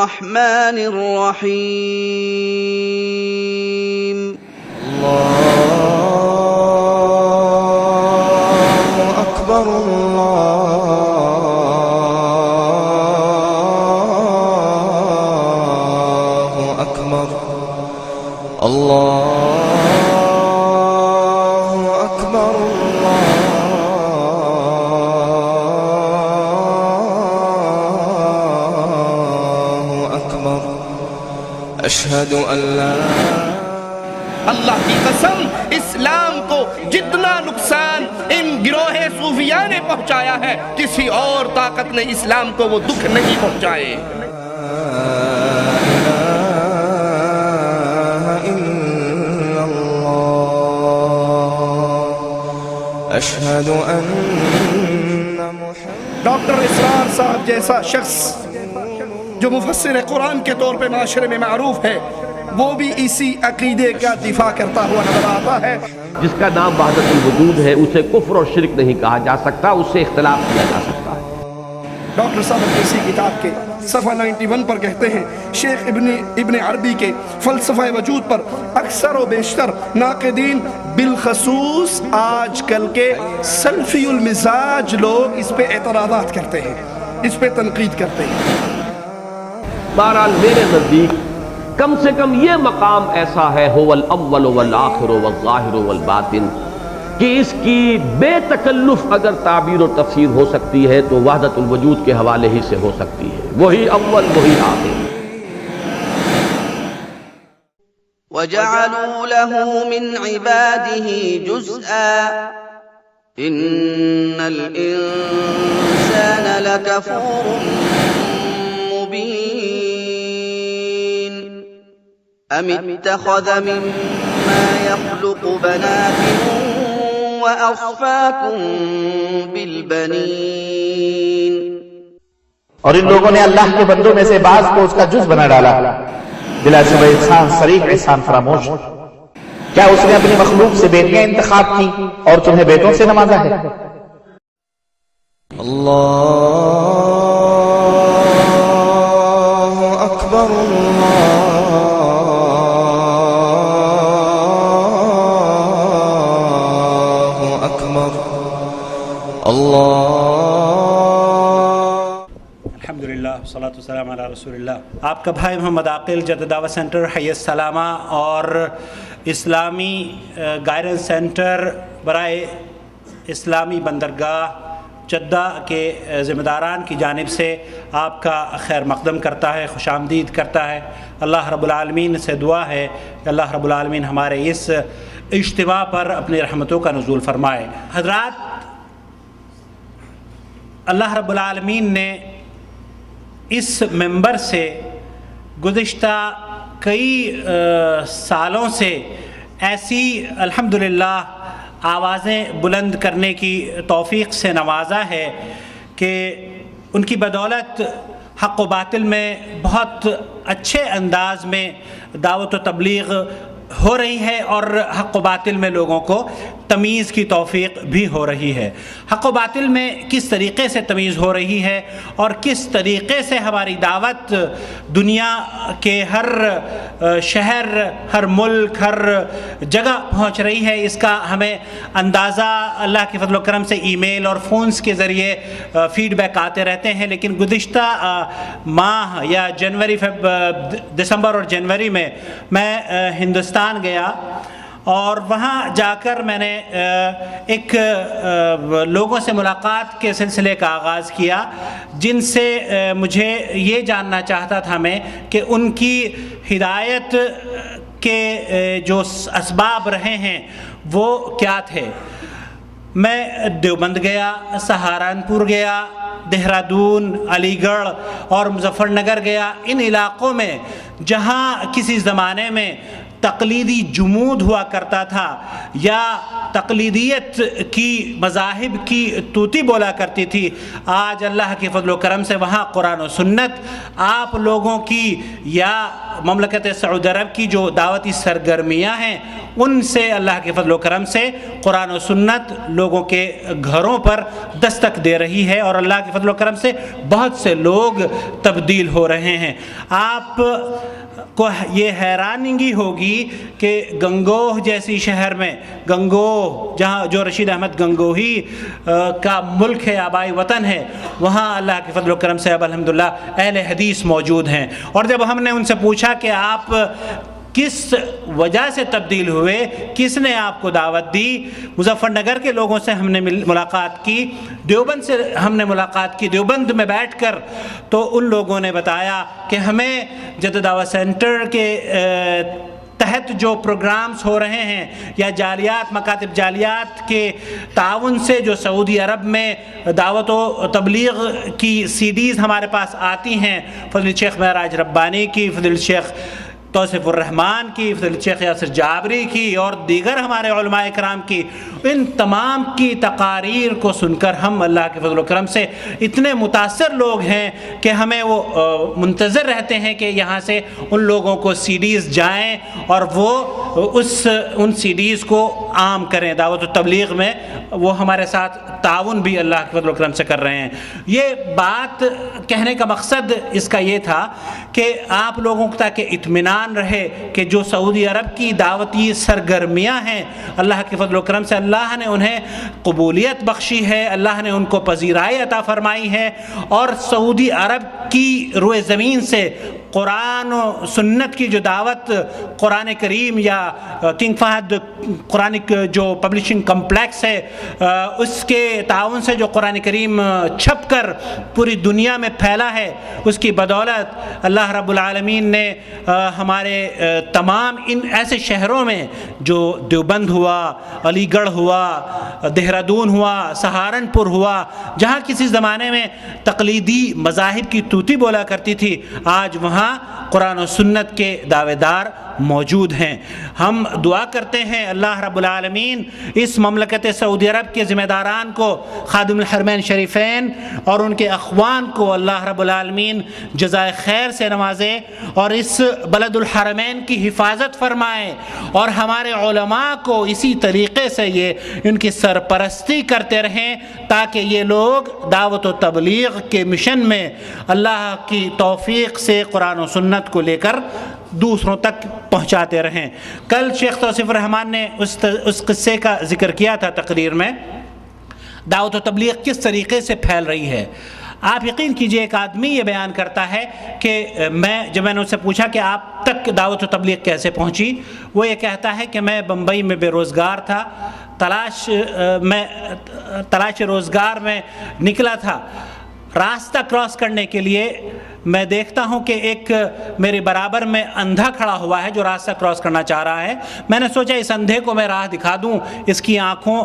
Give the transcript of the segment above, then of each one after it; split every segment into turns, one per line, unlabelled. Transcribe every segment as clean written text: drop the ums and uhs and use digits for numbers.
الرحمن الرحيم
الله أكبر الله أكبر الله أكبر الله أكبر أشهد أن لا
اللہ کی قسم اسلام کو جتنا نقصان ان گروہ صوفیہ نے پہنچایا ہے کسی اور طاقت نے اسلام کو وہ دکھ نہیں پہنچائے.
أشهد أن محمد
ڈاکٹر اسرار صاحب جیسا شخص جو مفسر قرآن کے طور پہ معاشرے میں معروف ہے وہ بھی اسی عقیدے کا دفاع کرتا ہوا نظر آتا ہے.
جس کا نام وحدت الوجود ہے اسے کفر اور شرک نہیں کہا جا سکتا، اس سے اختلاف کیا جا سکتا ہے.
ڈاکٹر صاحب اسی کتاب کے صفحہ 91 پر کہتے ہیں شیخ ابن عربی کے فلسفہ وجود پر اکثر و بیشتر ناقدین بالخصوص آج کل کے سلفی المزاج لوگ اس پہ اعتراضات کرتے ہیں، اس پہ تنقید کرتے ہیں.
بہرحال میرے نزدیک کم سے کم یہ مقام ایسا ہے هو الاول والآخر والظاہر والباطن کہ اس کی بے تکلف اگر تعبیر و تفسیر ہو سکتی ہے تو وحدت الوجود کے حوالے ہی سے ہو سکتی ہے. وہی اول وہی آخر.
وجعلوا له من عباده جزءا إن الإنسان لكفور مبين أم اتخذ مما يخلق بنات وأصفاكم بالبنين.
اور ان لوگوں نے اللہ کے بندوں میں سے بعض کو اس کا جز بنا ڈالا. بلا شبہ انسان صریح احسان فراموش. کیا اس نے اپنی مخلوق سے بیٹیاں انتخاب کی اور تمہیں بیٹوں سے نوازا ہے؟
الله أكبر الله أكبر الله.
الحمدللہ والصلاۃ والسلام علی رسول اللہ. آپ کا بھائی محمد عاقل جدہ دعوت سینٹر حی السلامہ اور اسلامی گائیڈنس سینٹر برائے اسلامی بندرگاہ جدہ کے ذمہ داران کی جانب سے آپ کا خیر مقدم کرتا ہے، خوش آمدید کرتا ہے. اللہ رب العالمین سے دعا ہے کہ اللہ رب العالمین ہمارے اس اجتماع پر اپنی رحمتوں کا نزول فرمائے. حضرات، اللہ رب العالمین نے اس ممبر سے گزشتہ کئی سالوں سے ایسی الحمدللہ آوازیں بلند کرنے کی توفیق سے نوازا ہے کہ ان کی بدولت حق و باطل میں بہت اچھے انداز میں دعوت و تبلیغ ہو رہی ہے اور حق و باطل میں لوگوں کو تمیز کی توفیق بھی ہو رہی ہے. حق و باطل میں کس طریقے سے تمیز ہو رہی ہے اور کس طریقے سے ہماری دعوت دنیا کے ہر شہر، ہر ملک، ہر جگہ پہنچ رہی ہے، اس کا ہمیں اندازہ اللہ کے فضل و کرم سے ای میل اور فونز کے ذریعے فیڈ بیک آتے رہتے ہیں. لیکن گزشتہ ماہ یا دسمبر اور جنوری میں ہندوستان گیا اور وہاں جا کر میں نے ایک لوگوں سے ملاقات کے سلسلے کا آغاز کیا جن سے مجھے یہ جاننا چاہتا تھا میں کہ ان کی ہدایت کے جو اسباب رہے ہیں وہ کیا تھے. میں دیوبند گیا، سہارنپور گیا، دہرادون، علی گڑھ اور مظفر نگر گیا. ان علاقوں میں جہاں کسی زمانے میں تقلیدی جمود ہوا کرتا تھا یا تقلیدیت کی مذاہب کی طوطی بولا کرتی تھی، آج اللہ کے فضل و کرم سے وہاں قرآن و سنت آپ لوگوں کی یا مملکت سعودی عرب کی جو دعوتی سرگرمیاں ہیں ان سے اللہ کے فضل و کرم سے قرآن و سنت لوگوں کے گھروں پر دستک دے رہی ہے، اور اللہ کے فضل و کرم سے بہت سے لوگ تبدیل ہو رہے ہیں۔ آپ کو یہ حیرانگی ہوگی کہ گنگوہ جیسی شہر میں، گنگوہ جہاں جو رشید احمد گنگوہی کا ملک ہے، آبائی وطن ہے، وہاں اللہ کے فضل و کرم سے اب الحمدللہ اہل حدیث موجود ہیں۔ اور جب ہم نے ان سے پوچھا کہ آپ کس وجہ سے تبدیل ہوئے، کس نے آپ کو دعوت دی، مظفر نگر کے لوگوں سے ہم نے ملاقات کی، دیوبند سے ہم نے ملاقات کی، دیوبند میں بیٹھ کر تو ان لوگوں نے بتایا کہ ہمیں جدید دعوت سینٹر کے تحت جو پروگرامز ہو رہے ہیں یا جالیات، مکاتب جالیات کے تعاون سے جو سعودی عرب میں دعوت و تبلیغ کی CDs ہمارے پاس آتی ہیں، فضل شیخ معراج ربانی کی، فضل شیخ توصیف الرحمان کی، فضل شیخ یاسر جابری کی اور دیگر ہمارے علماء کرام کی، ان تمام کی تقاریر کو سن کر ہم اللہ کے فضل و کرم سے اتنے متاثر لوگ ہیں کہ ہمیں وہ منتظر رہتے ہیں کہ یہاں سے ان لوگوں کو CDs جائیں اور وہ ان CDs کو عام کریں، دعوت و تبلیغ میں وہ ہمارے ساتھ تعاون بھی اللہ کے فضل و کرم سے کر رہے ہیں۔ یہ بات کہنے کا مقصد اس کا یہ تھا کہ آپ لوگوں کو تاکہ اطمینان رہے کہ جو سعودی عرب کی دعوتی سرگرمیاں ہیں اللہ کے فضل و کرم سے اللہ نے انہیں قبولیت بخشی ہے، اللہ نے ان کو پذیرائی عطا فرمائی ہے، اور سعودی عرب کی روئے زمین سے قرآن و سنت کی جو دعوت قرآن کریم یا کنگ فہد قرآنک جو پبلشنگ کمپلیکس ہے اس کے تعاون سے جو قرآن کریم چھپ کر پوری دنیا میں پھیلا ہے، اس کی بدولت اللہ رب العالمین نے ہمارے تمام ان ایسے شہروں میں جو دیوبند ہوا، علی گڑھ ہوا، دہرادون ہوا، سہارنپور ہوا، جہاں کسی زمانے میں تقلیدی مذاہب کی طوطی بولا کرتی تھی، آج وہاں قرآن و سنت کے دعوے دار موجود ہیں۔ ہم دعا کرتے ہیں اللہ رب العالمین اس مملکت سعودی عرب کے ذمہ داران کو، خادم الحرمین شریفین اور ان کے اخوان کو اللہ رب العالمین جزائے خیر سے نوازے اور اس بلد الحرمین کی حفاظت فرمائے، اور ہمارے علماء کو اسی طریقے سے یہ ان کی سرپرستی کرتے رہیں تاکہ یہ لوگ دعوت و تبلیغ کے مشن میں اللہ کی توفیق سے قرآن و سنت کو لے کر دوسروں تک پہنچاتے رہیں۔ کل شیخ توصیف الرحمان نے اس قصے کا ذکر کیا تھا تقریر میں، دعوت و تبلیغ کس طریقے سے پھیل رہی ہے۔ آپ یقین کیجئے ایک آدمی یہ بیان کرتا ہے کہ جب میں نے اس سے پوچھا کہ آپ تک دعوت و تبلیغ کیسے پہنچی، وہ یہ کہتا ہے کہ میں بمبئی میں بے روزگار تھا، تلاش روزگار میں نکلا تھا، راستہ کراس کرنے کے لیے میں دیکھتا ہوں کہ ایک میرے برابر میں اندھا کھڑا ہوا ہے جو راستہ کراس کرنا چاہ رہا ہے، میں نے سوچا اس اندھے کو میں راہ دکھا دوں، اس کی آنکھوں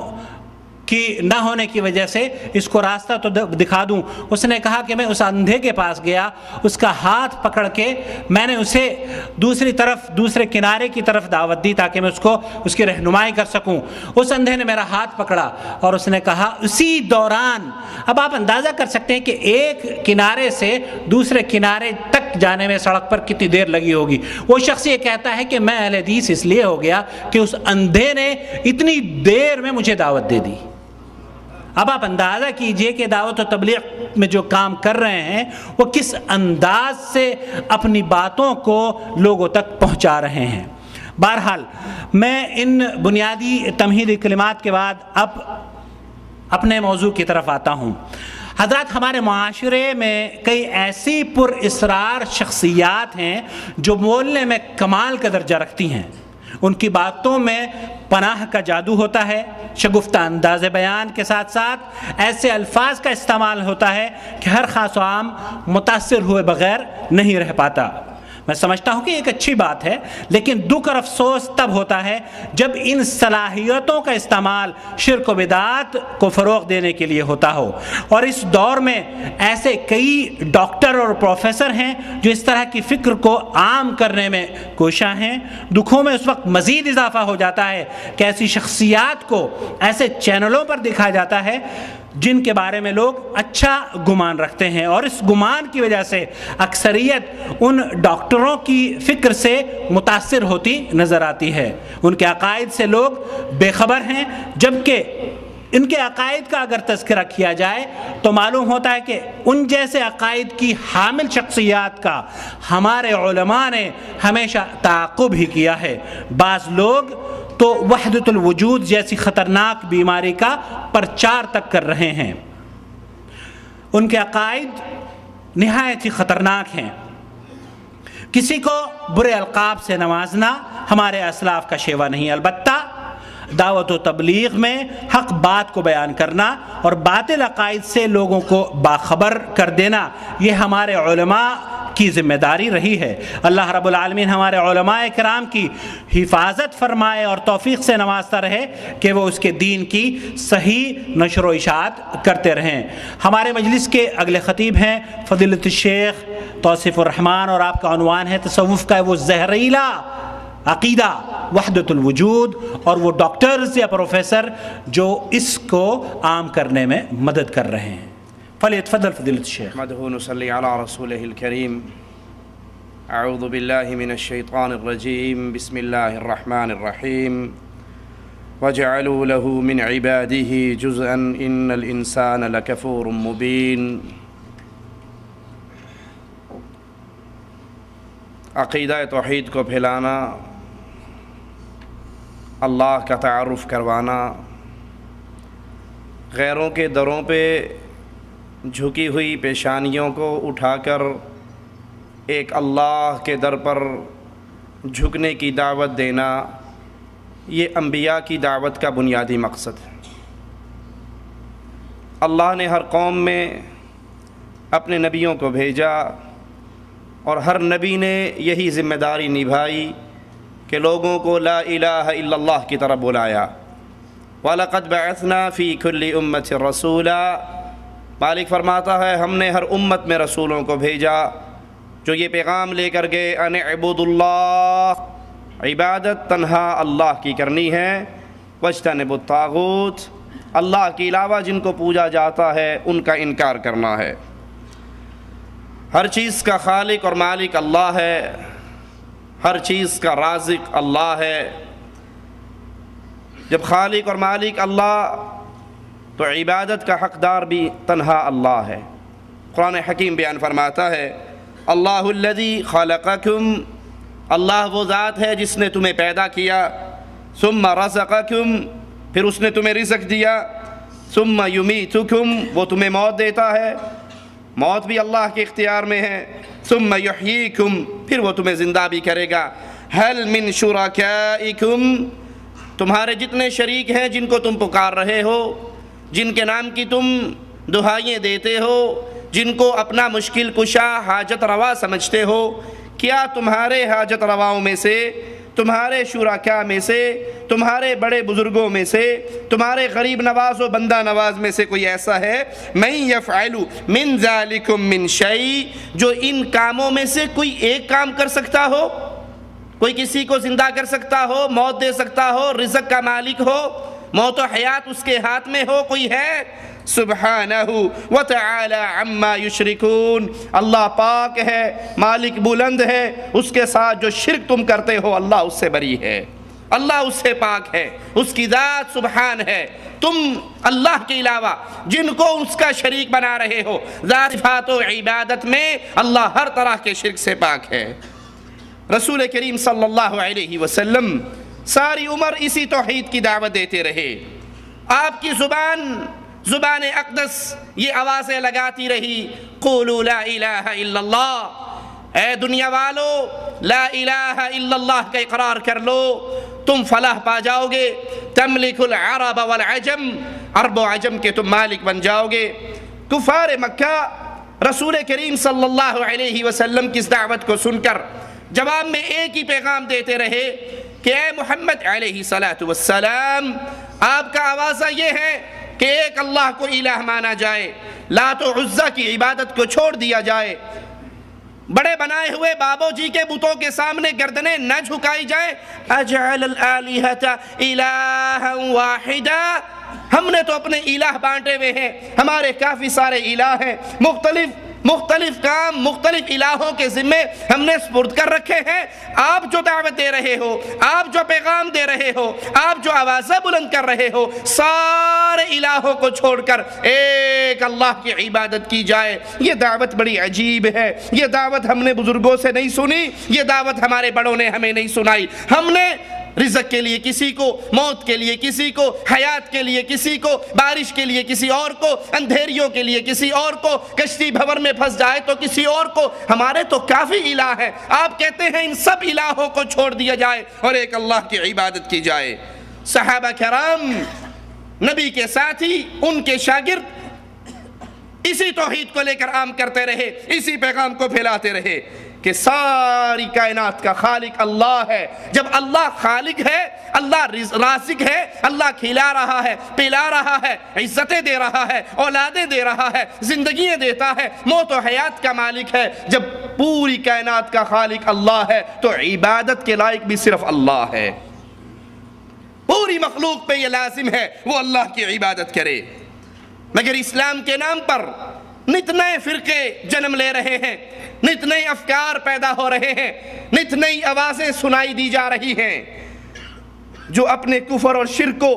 کی نہ ہونے کی وجہ سے اس کو راستہ تو دکھا دوں۔ اس نے کہا کہ میں اس اندھے کے پاس گیا، اس کا ہاتھ پکڑ کے میں نے اسے دوسرے کنارے کی طرف دعوت دی تاکہ میں اس کی رہنمائی کر سکوں۔ اس اندھے نے میرا ہاتھ پکڑا اور اس نے کہا اسی دوران، اب آپ اندازہ کر سکتے ہیں کہ ایک کنارے سے دوسرے کنارے تک جانے میں سڑک پر کتنی دیر لگی ہوگی۔ وہ شخص یہ کہتا ہے کہ میں اہل حدیث اس لیے ہو گیا کہ اس اندھے نے اتنی دیر میں مجھے دعوت دے دی۔ اب آپ اندازہ کیجئے کہ دعوت و تبلیغ میں جو کام کر رہے ہیں وہ کس انداز سے اپنی باتوں کو لوگوں تک پہنچا رہے ہیں۔ بہرحال میں ان بنیادی تمہیدی کلمات کے بعد اب اپنے موضوع کی طرف آتا ہوں۔ حضرات، ہمارے معاشرے میں کئی ایسی پر اسرار شخصیات ہیں جو بولنے میں کمال کا درجہ رکھتی ہیں، ان کی باتوں میں پناہ کا جادو ہوتا ہے، شگفتہ انداز بیان کے ساتھ ساتھ ایسے الفاظ کا استعمال ہوتا ہے کہ ہر خاص و عام متاثر ہوئے بغیر نہیں رہ پاتا۔ میں سمجھتا ہوں کہ ایک اچھی بات ہے، لیکن دکھ اور افسوس تب ہوتا ہے جب ان صلاحیتوں کا استعمال شرک و بدعات کو فروغ دینے کے لیے ہوتا ہو، اور اس دور میں ایسے کئی ڈاکٹر اور پروفیسر ہیں جو اس طرح کی فکر کو عام کرنے میں کوشاں ہیں۔ دکھوں میں اس وقت مزید اضافہ ہو جاتا ہے کہ ایسی شخصیات کو ایسے چینلوں پر دکھایا جاتا ہے جن کے بارے میں لوگ اچھا گمان رکھتے ہیں، اور اس گمان کی وجہ سے اکثریت ان ڈاکٹروں کی فکر سے متاثر ہوتی نظر آتی ہے۔ ان کے عقائد سے لوگ بے خبر ہیں، جبکہ ان کے عقائد کا اگر تذکرہ کیا جائے تو معلوم ہوتا ہے کہ ان جیسے عقائد کی حامل شخصیات کا ہمارے علماء نے ہمیشہ تعاقب ہی کیا ہے۔ بعض لوگ تو وحدت الوجود جیسی خطرناک بیماری کا پرچار تک کر رہے ہیں۔ ان کے عقائد نہایت ہی خطرناک ہیں۔ کسی کو برے القاب سے نوازنا ہمارے اسلاف کا شیوا نہیں، البتہ دعوت و تبلیغ میں حق بات کو بیان کرنا اور باطل عقائد سے لوگوں کو باخبر کر دینا، یہ ہمارے علماء کی ذمہ داری رہی ہے۔ اللہ رب العالمین ہمارے علماء کرام کی حفاظت فرمائے اور توفیق سے نوازتا رہے کہ وہ اس کے دین کی صحیح نشر و اشاعت کرتے رہیں۔ ہمارے مجلس کے اگلے خطیب ہیں فضیلت الشیخ توصیف الرحمن، اور آپ کا عنوان ہے تصوف کا وہ زہریلا عقیدہ وحدت الوجود، اور وہ ڈاکٹرز یا پروفیسر جو اس کو عام کرنے میں مدد کر رہے ہیں۔ فلیتفضل فضیلت الشیخ۔
نحمده ونصلي على رسوله الكريم۔ اعوذ بالله من الشيطان الرجيم، بسم الله الرحمن الرحيم۔ وجعلوا له من عباده جزءا ان الانسان لكفور مبين۔ عقیدہ توحید کو پھیلانا، اللہ کا تعارف کروانا، غیروں کے دروں پہ جھکی ہوئی پیشانیوں کو اٹھا کر ایک اللہ کے در پر جھکنے کی دعوت دینا، یہ انبیاء کی دعوت کا بنیادی مقصد ہے۔ اللہ نے ہر قوم میں اپنے نبیوں کو بھیجا، اور ہر نبی نے یہی ذمہ داری نبھائی کہ لوگوں کو لا الہ الا اللہ کی طرف بلایا۔ وَلَقَدْ بَعَثْنَا فِي كُلِّ أُمَّةٍ رَسُولًا، مالک فرماتا ہے ہم نے ہر امت میں رسولوں کو بھیجا جو یہ پیغام لے کر گئے ان اعبدوا اللہ، عبادت تنہا اللہ کی کرنی ہے، واجتنبوا الطاغوت، اللہ کے علاوہ جن کو پوجا جاتا ہے ان کا انکار کرنا ہے۔ ہر چیز کا خالق اور مالک اللہ ہے، ہر چیز کا رازق اللہ ہے۔ جب خالق اور مالک اللہ تو عبادت کا حقدار بھی تنہا اللہ ہے۔ قرآن حکیم بیان فرماتا ہے اللہ الذی خلقکم، اللہ وہ ذات ہے جس نے تمہیں پیدا کیا، ثم رزقکم، پھر اس نے تمہیں رزق دیا، ثم یمیتکم، وہ تمہیں موت دیتا ہے، موت بھی اللہ کے اختیار میں ہے، ثم یحییکم، پھر وہ تمہیں زندہ بھی کرے گا۔ هل من شرکائکم، تمہارے جتنے شریک ہیں جن کو تم پکار رہے ہو، جن کے نام کی تم دہائیاں دیتے ہو، جن کو اپنا مشکل کشا حاجت روا سمجھتے ہو، کیا تمہارے حاجت رواؤں میں سے، تمہارے شرکاء میں سے، تمہارے بڑے بزرگوں میں سے، تمہارے غریب نواز و بندہ نواز میں سے کوئی ایسا ہے من یفعل من ذالکم من شیء، جو ان کاموں میں سے کوئی ایک کام کر سکتا ہو؟ کوئی کسی کو زندہ کر سکتا ہو، موت دے سکتا ہو، رزق کا مالک ہو، موت و حیات اس کے ہاتھ میں ہو؟ کوئی ہے؟ سبحانہ وتعالی عما یشرکون، اللہ پاک ہے، مالک بلند ہے، اس کے ساتھ جو شرک تم کرتے ہو اللہ اس سے بری ہے، اللہ اس سے پاک ہے، اس کی ذات سبحان ہے۔ تم اللہ کے علاوہ جن کو اس کا شریک بنا رہے ہو، ذات صفات و عبادت میں اللہ ہر طرح کے شرک سے پاک ہے۔ رسول کریم صلی اللہ علیہ وسلم ساری عمر اسی توحید کی دعوت دیتے رہے۔ آپ کی زبان اقدس یہ آوازیں لگاتی رہی، قولوا لا الہ الا اللہ، اے دنیا والو لا الہ الا اللہ کا اقرار کر لو، تم فلاح پا جاؤ گے، تملک العرب والعجم، عرب و عجم کے تم مالک بن جاؤ گے۔ کفار مکہ رسول کریم صلی اللہ علیہ وسلم کی اس دعوت کو سن کر جواب میں ایک ہی پیغام دیتے رہے کہ اے محمد علیہ السلام، آپ کا آوازہ یہ ہے کہ ایک اللہ کو الہ مانا جائے، لات و عزیٰ کی عبادت کو چھوڑ دیا جائے، بڑے بنائے ہوئے بابو جی کے بتوں کے سامنے گردنیں نہ جھکائی جائیں۔ اجعل الآلہۃ الہا واحدا، ہم نے تو اپنے الہ بانٹے ہوئے ہیں، ہمارے کافی سارے الہ ہیں، مختلف کام مختلف الہوں کے ذمے ہم نے سپرد کر رکھے ہیں۔ آپ جو دعوت دے رہے ہو، آپ جو پیغام دے رہے ہو، آپ جو آوازیں بلند کر رہے ہو، سارے الہوں کو چھوڑ کر ایک اللہ کی عبادت کی جائے۔ یہ دعوت بڑی عجیب ہے، یہ دعوت ہم نے بزرگوں سے نہیں سنی، یہ دعوت ہمارے بڑوں نے ہمیں نہیں سنائی۔ ہم نے رزق کے لیے کسی کو، موت کے لیے کسی کو، حیات کے لیے کسی کو، بارش کے لیے کسی اور کو، اندھیریوں کے لیے کسی اور کو، کشتی بھنور میں پھنس جائے تو کسی اور کو۔ ہمارے تو کافی الہ ہیں، آپ کہتے ہیں ان سب الہوں کو چھوڑ دیا جائے اور ایک اللہ کی عبادت کی جائے۔ صحابہ کرام نبی کے ساتھی، ان کے شاگرد اسی توحید کو لے کر عام کرتے رہے، اسی پیغام کو پھیلاتے رہے کہ ساری کائنات کا خالق اللہ ہے۔ جب اللہ خالق ہے، اللہ رازق ہے، اللہ کھلا رہا ہے، پلا رہا ہے، عزتیں دے رہا ہے، اولادیں دے رہا ہے، زندگیاں دیتا ہے، موت و حیات کا مالک ہے، جب پوری کائنات کا خالق اللہ ہے تو عبادت کے لائق بھی صرف اللہ ہے۔ پوری مخلوق پہ یہ لازم ہے وہ اللہ کی عبادت کرے۔ مگر اسلام کے نام پر نت نئے فرقے جنم لے رہے ہیں، نت نئے افکار پیدا ہو رہے ہیں، نت نئی آوازیں سنائی دی جا رہی ہیں، جو اپنے کفر اور شرک کو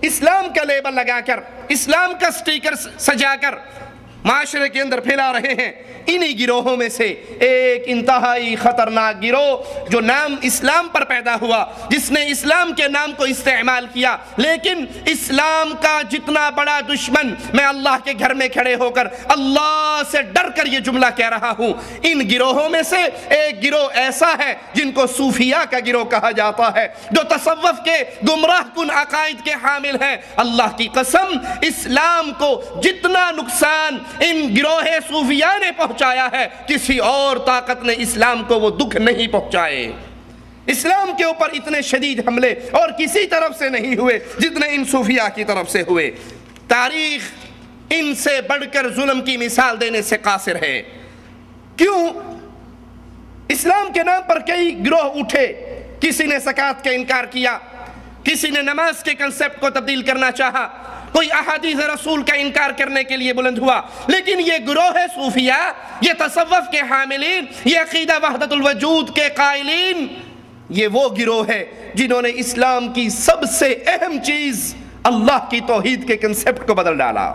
اسلام کا لیبل لگا کر، اسلام کا سٹیکر سجا کر معاشرے کے اندر پھیلا رہے ہیں۔ انہی گروہوں میں سے ایک انتہائی خطرناک گروہ جو نام اسلام پر پیدا ہوا، جس نے اسلام کے نام کو استعمال کیا، لیکن اسلام کا جتنا بڑا دشمن، میں اللہ کے گھر میں کھڑے ہو کر اللہ سے ڈر کر یہ جملہ کہہ رہا ہوں، ان گروہوں میں سے ایک گروہ ایسا ہے جن کو صوفیاء کا گروہ کہا جاتا ہے، جو تصوف کے گمراہ کن عقائد کے حامل ہیں۔ اللہ کی قسم، اسلام کو جتنا نقصان ان گروہ صوفیاء نے پہنچایا ہے، کسی اور طاقت نے اسلام کو وہ دکھ نہیں پہنچائے۔ اسلام کے اوپر اتنے شدید حملے اور کسی طرف سے نہیں ہوئے جتنے ان صوفیاء کی طرف سے ہوئے۔ تاریخ ان سے بڑھ کر ظلم کی مثال دینے سے قاصر ہے۔ کیوں؟ اسلام کے نام پر کئی گروہ اٹھے، کسی نے زکوٰۃ کا انکار کیا، کسی نے نماز کے کنسپٹ کو تبدیل کرنا چاہا، کوئی احادیث رسول کا انکار کرنے کے لیے بلند ہوا، لیکن یہ گروہ صوفیاء، یہ تصوف کے حاملین، یہ عقیدہ وحدت الوجود کے قائلین، یہ وہ گروہ ہے جنہوں نے اسلام کی سب سے اہم چیز اللہ کی توحید کے کنسپٹ کو بدل ڈالا۔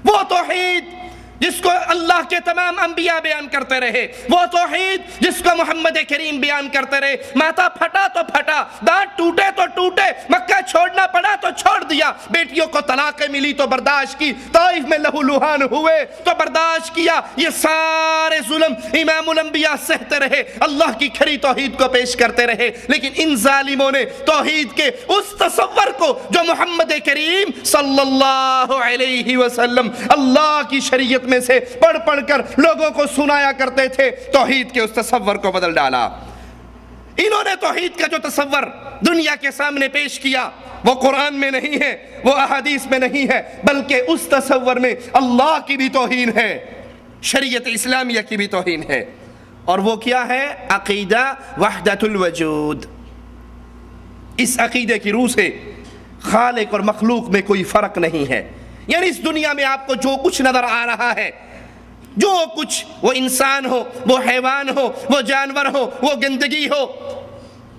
وہ توحید جس کو اللہ کے تمام انبیاء بیان کرتے رہے، وہ توحید جس کو محمد کریم بیان کرتے رہے، ماتھا پھٹا تو پھٹا، دانت ٹوٹے تو ٹوٹے، مکہ چھوڑنا پڑا تو چھوڑ دیا، بیٹیوں کو طلاقیں ملی تو برداشت کی، طائف میں لہو لہان ہوئے تو برداشت کیا، یہ سارے ظلم امام الانبیاء سہتے رہے، اللہ کی کھری توحید کو پیش کرتے رہے۔ لیکن ان ظالموں نے توحید کے اس تصور کو جو محمد کریم صلی اللہ علیہ وسلم اللہ کی شریعت میں سے پڑھ پڑھ کر لوگوں کو سنایا کرتے تھے، توحید کے اس تصور کو بدل ڈالا۔ انہوں نے توحید کا جو تصور دنیا کے سامنے پیش کیا وہ قرآن میں نہیں ہے، وہ احادیث میں نہیں ہے، بلکہ اس تصور میں اللہ کی بھی توہین ہے، شریعت اسلامیہ کی بھی توہین ہے۔ اور وہ کیا ہے؟ عقیدہ وحدت الوجود۔ اس عقیدے کی روح سے خالق اور مخلوق میں کوئی فرق نہیں ہے، یعنی اس دنیا میں آپ کو جو کچھ نظر آ رہا ہے، جو کچھ، وہ انسان ہو، وہ حیوان ہو، وہ جانور ہو، وہ گندگی ہو،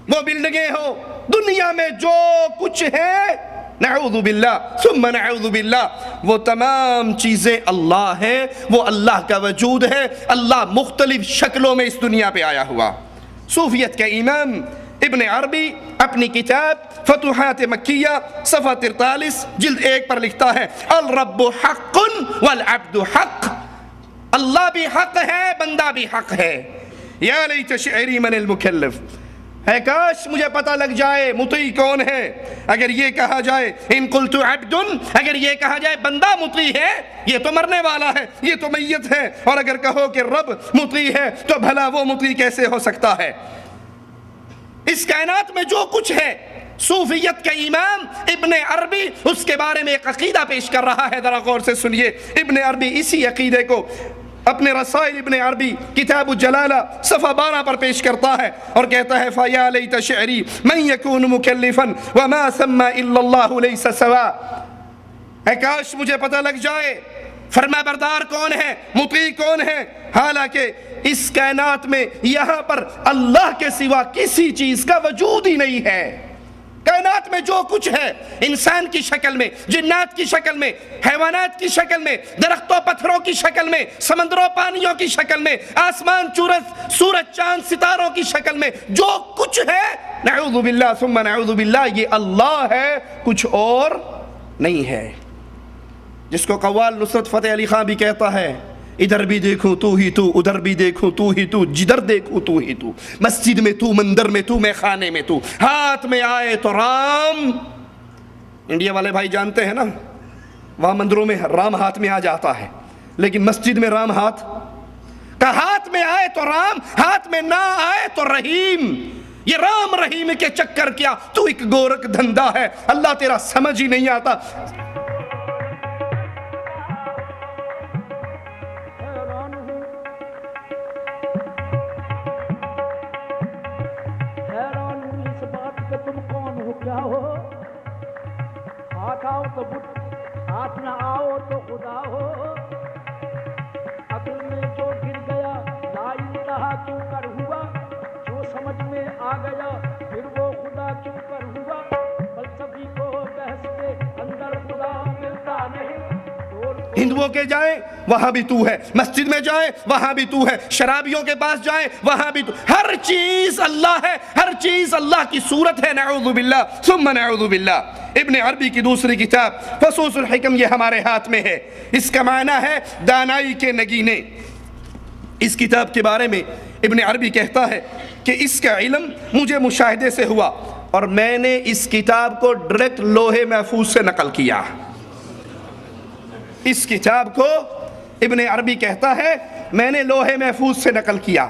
وہ بلڈنگیں ہو، دنیا میں جو کچھ ہے، نعوذ باللہ ثم نعوذ باللہ، وہ تمام چیزیں اللہ ہیں، وہ اللہ کا وجود ہے، اللہ مختلف شکلوں میں اس دنیا پہ آیا ہوا۔ صوفیت کا امام ابن عربی اپنی کتاب فتوحات مکیہ صفحہ 43 جلد 1 پر لکھتا ہے، الرب حق والعبد حق، اللہ بھی حق ہے، بندہ بھی حق ہے۔ یا لیت شعری من المکلف،
ہے کاش مجھے پتہ لگ جائے مطیع کون ہے۔ اگر یہ کہا جائے ان قلت عبد، اگر یہ کہا جائے بندہ مطیع ہے، یہ تو مرنے والا ہے، یہ تو میت ہے، اور اگر کہو کہ رب مطیع ہے تو بھلا وہ مطیع کیسے ہو سکتا ہے؟ اس کائنات میں جو کچھ ہے، صوفیت کا امام ابن عربی اس کے بارے میں ایک عقیدہ پیش کر رہا ہے، ذرا غور سے سنیے۔ ابن عربی اسی عقیدے کو اپنے رسائل ابن عربی کتاب الجلالہ صفحہ 12 پر پیش کرتا ہے اور کہتا ہے فَيَا لَيْتَ شِعْرِي مَنْ يَكُونُ مُكَلِّفًا وَمَا سَمَّ إِلَّا اللَّهُ لَيْسَ سَوَا۔ اے کاش مجھے پتہ لگ جائے فرما بردار کون ہے، مطیع کون ہے، حالانکہ اس کائنات میں یہاں پر اللہ کے سوا کسی چیز کا وجود ہی نہیں ہے۔ کائنات میں جو کچھ ہے، انسان کی شکل میں، جنات کی شکل میں، حیوانات کی شکل میں، درختوں پتھروں کی شکل میں، سمندروں پانیوں کی شکل میں، آسمان سورج چاند ستاروں کی شکل میں جو کچھ ہے، نعوذ باللہ ثم نعوذ باللہ، یہ اللہ ہے، کچھ اور نہیں ہے۔ جس کو قوال نصرت فتح علی خان بھی کہتا ہے، ادھر بھی دیکھوں تو ہی تو، ادھر بھی دیکھوں تو ہی تو، جدھر دیکھوں تو ہی تو، مسجد میں تو، مندر میں تو، میں خانے میں تو، ہاتھ میں آئے تو رام۔ انڈیا والے بھائی جانتے ہیں نا، وہاں مندروں میں رام ہاتھ میں آ جاتا ہے، لیکن مسجد میں رام ہاتھ میں آئے تو رام، ہاتھ میں نہ آئے تو رحیم۔ یہ رام رحیم کے چکر کیا، تو ایک گورک دھندا ہے، اللہ تیرا سمجھ ہی نہیں آتا۔
ہاتھ آؤ تو بت، ہاتھ نہ آؤ تو خدا ہو، عقل میں جو گر گیا لا الہ کیوں کر ہوا، جو سمجھ میں آ گیا پھر وہ خدا کیوں کر ہوا، فلسفی کو بحث کے اندر خدا ملتا نہیں۔
ہندوؤں کے جائیں وہاں بھی تو ہے، مسجد میں جائیں وہاں بھی تو ہے، شرابیوں کے پاس جائیں وہاں بھی تو، ہر چیز اللہ ہے، ہر چیز اللہ کی صورت ہے، نعوذ باللہ ثم نعوذ باللہ۔ ابن عربی کی دوسری کتاب فصوص الحکم یہ ہمارے ہاتھ میں ہے، اس کا معنی ہے دانائی کے نگینے۔ اس کتاب کے بارے میں ابن عربی کہتا ہے کہ اس کا علم مجھے مشاہدے سے ہوا اور میں نے اس کتاب کو ڈائریکٹ لوح محفوظ سے نقل کیا۔ اس کتاب کو ابن عربی کہتا ہے میں نے لوح محفوظ سے نقل کیا۔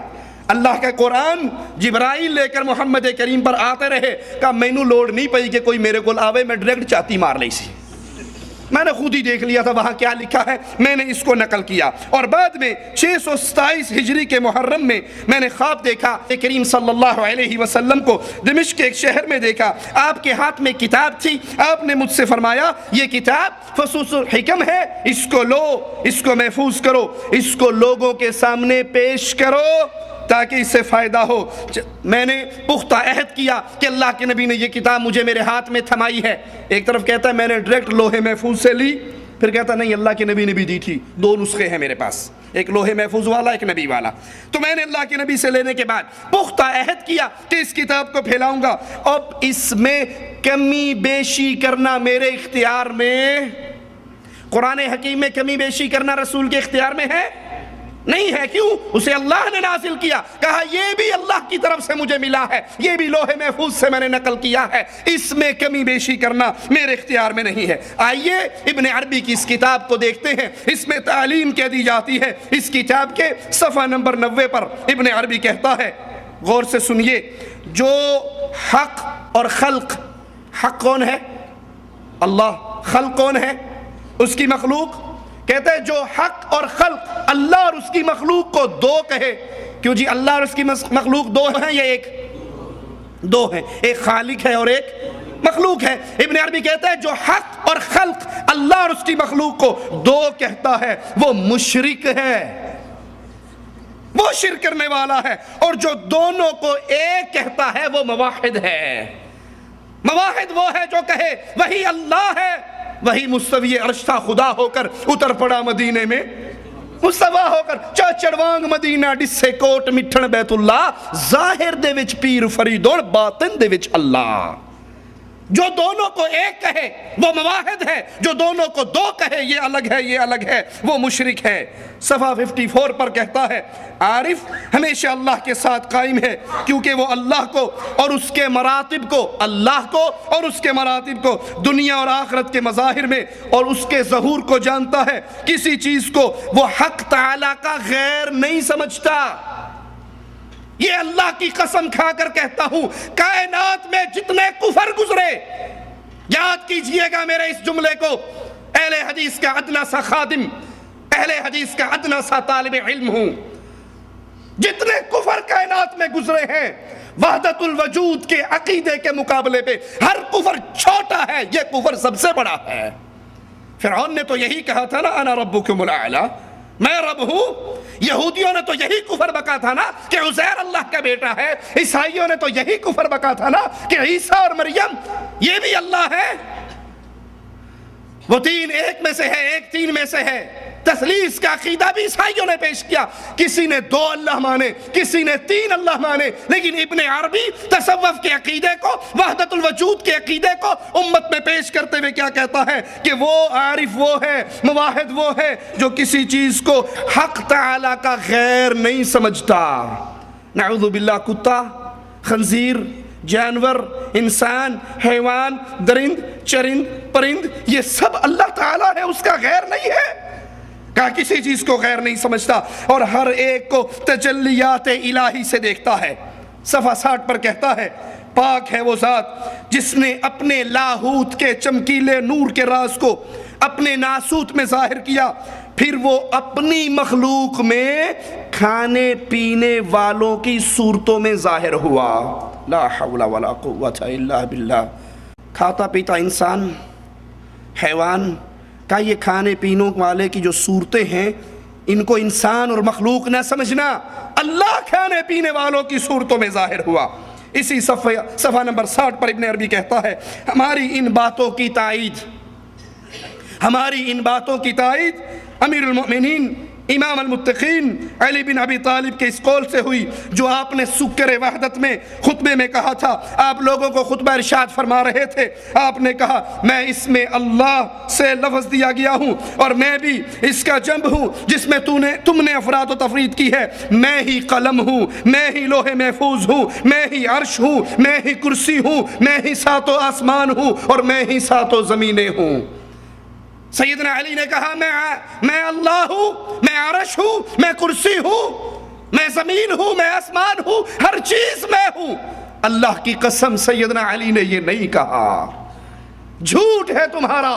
اللہ کا قرآن جبرائیل لے کر محمد کریم پر آتے رہے، کہا میں نو لوڑ نہیں پئی کہ کوئی میرے کو آوے، میں ڈائریکٹ چاتی مار لی سی، میں نے خود ہی دیکھ لیا تھا وہاں کیا لکھا ہے، میں نے اس کو نقل کیا۔ اور بعد میں 627 ہجری کے محرم میں میں نے خواب دیکھا، کریم صلی اللہ علیہ وسلم کو دمشق کے ایک شہر میں دیکھا، آپ کے ہاتھ میں کتاب تھی، آپ نے مجھ سے فرمایا یہ کتاب فصوص الحکم ہے، اس کو لو، اس کو محفوظ کرو، اس کو لوگوں کے سامنے پیش کرو تاکہ اس سے فائدہ ہو۔ میں نے پختہ عہد کیا کہ اللہ کے نبی نے یہ کتاب مجھے میرے ہاتھ میں تھمائی ہے۔ ایک طرف کہتا ہے میں نے ڈائریکٹ لوح محفوظ سے لی، پھر کہتا نہیں اللہ کے نبی نے بھی دی تھی، دو نسخے ہیں میرے پاس، ایک لوح محفوظ والا ایک نبی والا۔ تو میں نے اللہ کے نبی سے لینے کے بعد پختہ عہد کیا کہ اس کتاب کو پھیلاؤں گا، اب اس میں کمی بیشی کرنا میرے اختیار میں، قرآن حکیم میں کمی بیشی کرنا رسول کے اختیار میں ہے نہیں ہے۔ کیوں؟ اسے اللہ نے نازل کیا، کہا یہ بھی اللہ کی طرف سے مجھے ملا ہے، یہ بھی لوح محفوظ سے میں نے نقل کیا ہے، اس میں کمی بیشی کرنا میرے اختیار میں نہیں ہے۔ آئیے ابن عربی کی اس کتاب کو دیکھتے ہیں، اس میں تعلیم کیا دی جاتی ہے۔ اس کتاب کے صفحہ نمبر 90 پر ابن عربی کہتا ہے، غور سے سنیے، جو حق اور خلق، حق کون ہے؟ اللہ، خلق کون ہے؟ اس کی مخلوق۔ کہتے ہیں جو حق اور خلق اللہ اور اس کی مخلوق کو دو کہے، کیوں جی اللہ اور اس کی مخلوق دو ہیں یا ایک؟ دو ہیں، ایک خالق ہے اور ایک مخلوق ہے۔ ابن عربی کہتا ہے جو حق اور خلق اللہ اور اس کی مخلوق کو دو کہتا ہے وہ مشرک ہے، وہ شرک کرنے والا ہے، اور جو دونوں کو ایک کہتا ہے وہ موحد ہے۔ موحد وہ ہے جو کہے وہی اللہ ہے، وہی مستوی عرش تھا، خدا ہو کر اتر پڑا مدینے میں، مستوی ہو کر چڑوانگ مدینہ ڈسے کوٹ مٹھن بیت اللہ، ظاہر دے وچ پیر فریدون، باطن دے وچ اللہ۔ جو دونوں کو ایک کہے وہ مواحد ہے، جو دونوں کو دو کہے یہ الگ ہے یہ الگ ہے وہ مشرک ہے۔ صفحہ 54 پر کہتا ہے عارف ہمیشہ اللہ کے ساتھ قائم ہے کیونکہ وہ اللہ کو اور اس کے مراتب کو، اللہ کو اور اس کے مراتب کو دنیا اور آخرت کے مظاہر میں اور اس کے ظہور کو جانتا ہے۔ کسی چیز کو وہ حق تعالی کا غیر نہیں سمجھتا۔ یہ اللہ کی قسم کھا کر کہتا ہوں، کائنات میں جتنے کفر گزرے، یاد کیجئے گا میرے اس جملے کو، اہل حدیث کا ادنا سا خادم، اہل حدیث کا ادنا سا طالب علم ہوں، جتنے کفر کائنات میں گزرے ہیں وحدت الوجود کے عقیدے کے مقابلے پہ ہر کفر چھوٹا ہے، یہ کفر سب سے بڑا ہے۔ فرعون نے تو یہی کہا تھا نا انا ربکم الاعلی، میں رب ہوں۔ یہودیوں نے تو یہی کفر بکا تھا نا کہ عزیر اللہ کا بیٹا ہے۔ عیسائیوں نے تو یہی کفر بکا تھا نا کہ عیسیٰ اور مریم یہ بھی اللہ ہے۔ وہ تین ایک میں سے ہے، ایک تین میں سے ہے۔ تثلیث کا عقیدہ بھی عیسائیوں نے پیش کیا، کسی نے دو اللہ مانے، کسی نے تین اللہ مانے، لیکن ابن عربی تصوف کے عقیدے کو، وحدت الوجود کے عقیدے کو امت میں پیش کرتے ہوئے کیا کہتا ہے کہ وہ عارف وہ ہے، مواحد وہ ہے جو کسی چیز کو حق تعالی کا غیر نہیں سمجھتا۔ نعوذ باللہ، کتا، خنزیر، جانور، انسان، حیوان، درند، چرند، پرند، یہ سب اللہ تعالیٰ ہے، اس کا غیر نہیں ہے۔ کہا کسی چیز کو غیر نہیں سمجھتا اور ہر ایک کو تجلیات الہی سے دیکھتا ہے۔ صفحہ 60 پر کہتا ہے پاک ہے وہ ذات جس نے اپنے لاہوت کے چمکیلے نور کے راز کو اپنے ناسوت میں ظاہر کیا، پھر وہ اپنی مخلوق میں کھانے پینے والوں کی صورتوں میں ظاہر ہوا۔ لا حول ولا قوت الا باللہ۔ کھاتا پیتا انسان، حیوان کا یہ کھانے پینے والے کی جو صورتیں ہیں ان کو انسان اور مخلوق نہ سمجھنا، اللہ کھانے پینے والوں کی صورتوں میں ظاہر ہوا۔ اسی صفحہ نمبر 60 پر ابن عربی کہتا ہے ہماری ان باتوں کی تائید امیر المؤمنین امام المتقین علی بن ابی طالب کے اس قول سے ہوئی جو آپ نے سکر وحدت میں خطبے میں کہا تھا۔ آپ لوگوں کو خطبہ ارشاد فرما رہے تھے، آپ نے کہا میں اس میں اللہ سے لفظ دیا گیا ہوں اور میں بھی اس کا جنب ہوں جس میں تم نے افراد و تفرید کی ہے۔ میں ہی قلم ہوں، میں ہی لوح محفوظ ہوں، میں ہی عرش ہوں، میں ہی کرسی ہوں، میں ہی ساتوں آسمان ہوں اور میں ہی ساتوں زمینیں ہوں۔ سیدنا علی نے کہا میں اللہ ہوں، میں عرش ہوں، میں کرسی ہوں، میں زمین ہوں، میں آسمان ہوں، ہر چیز میں ہوں۔ اللہ کی قسم سیدنا علی نے یہ نہیں کہا، جھوٹ ہے تمہارا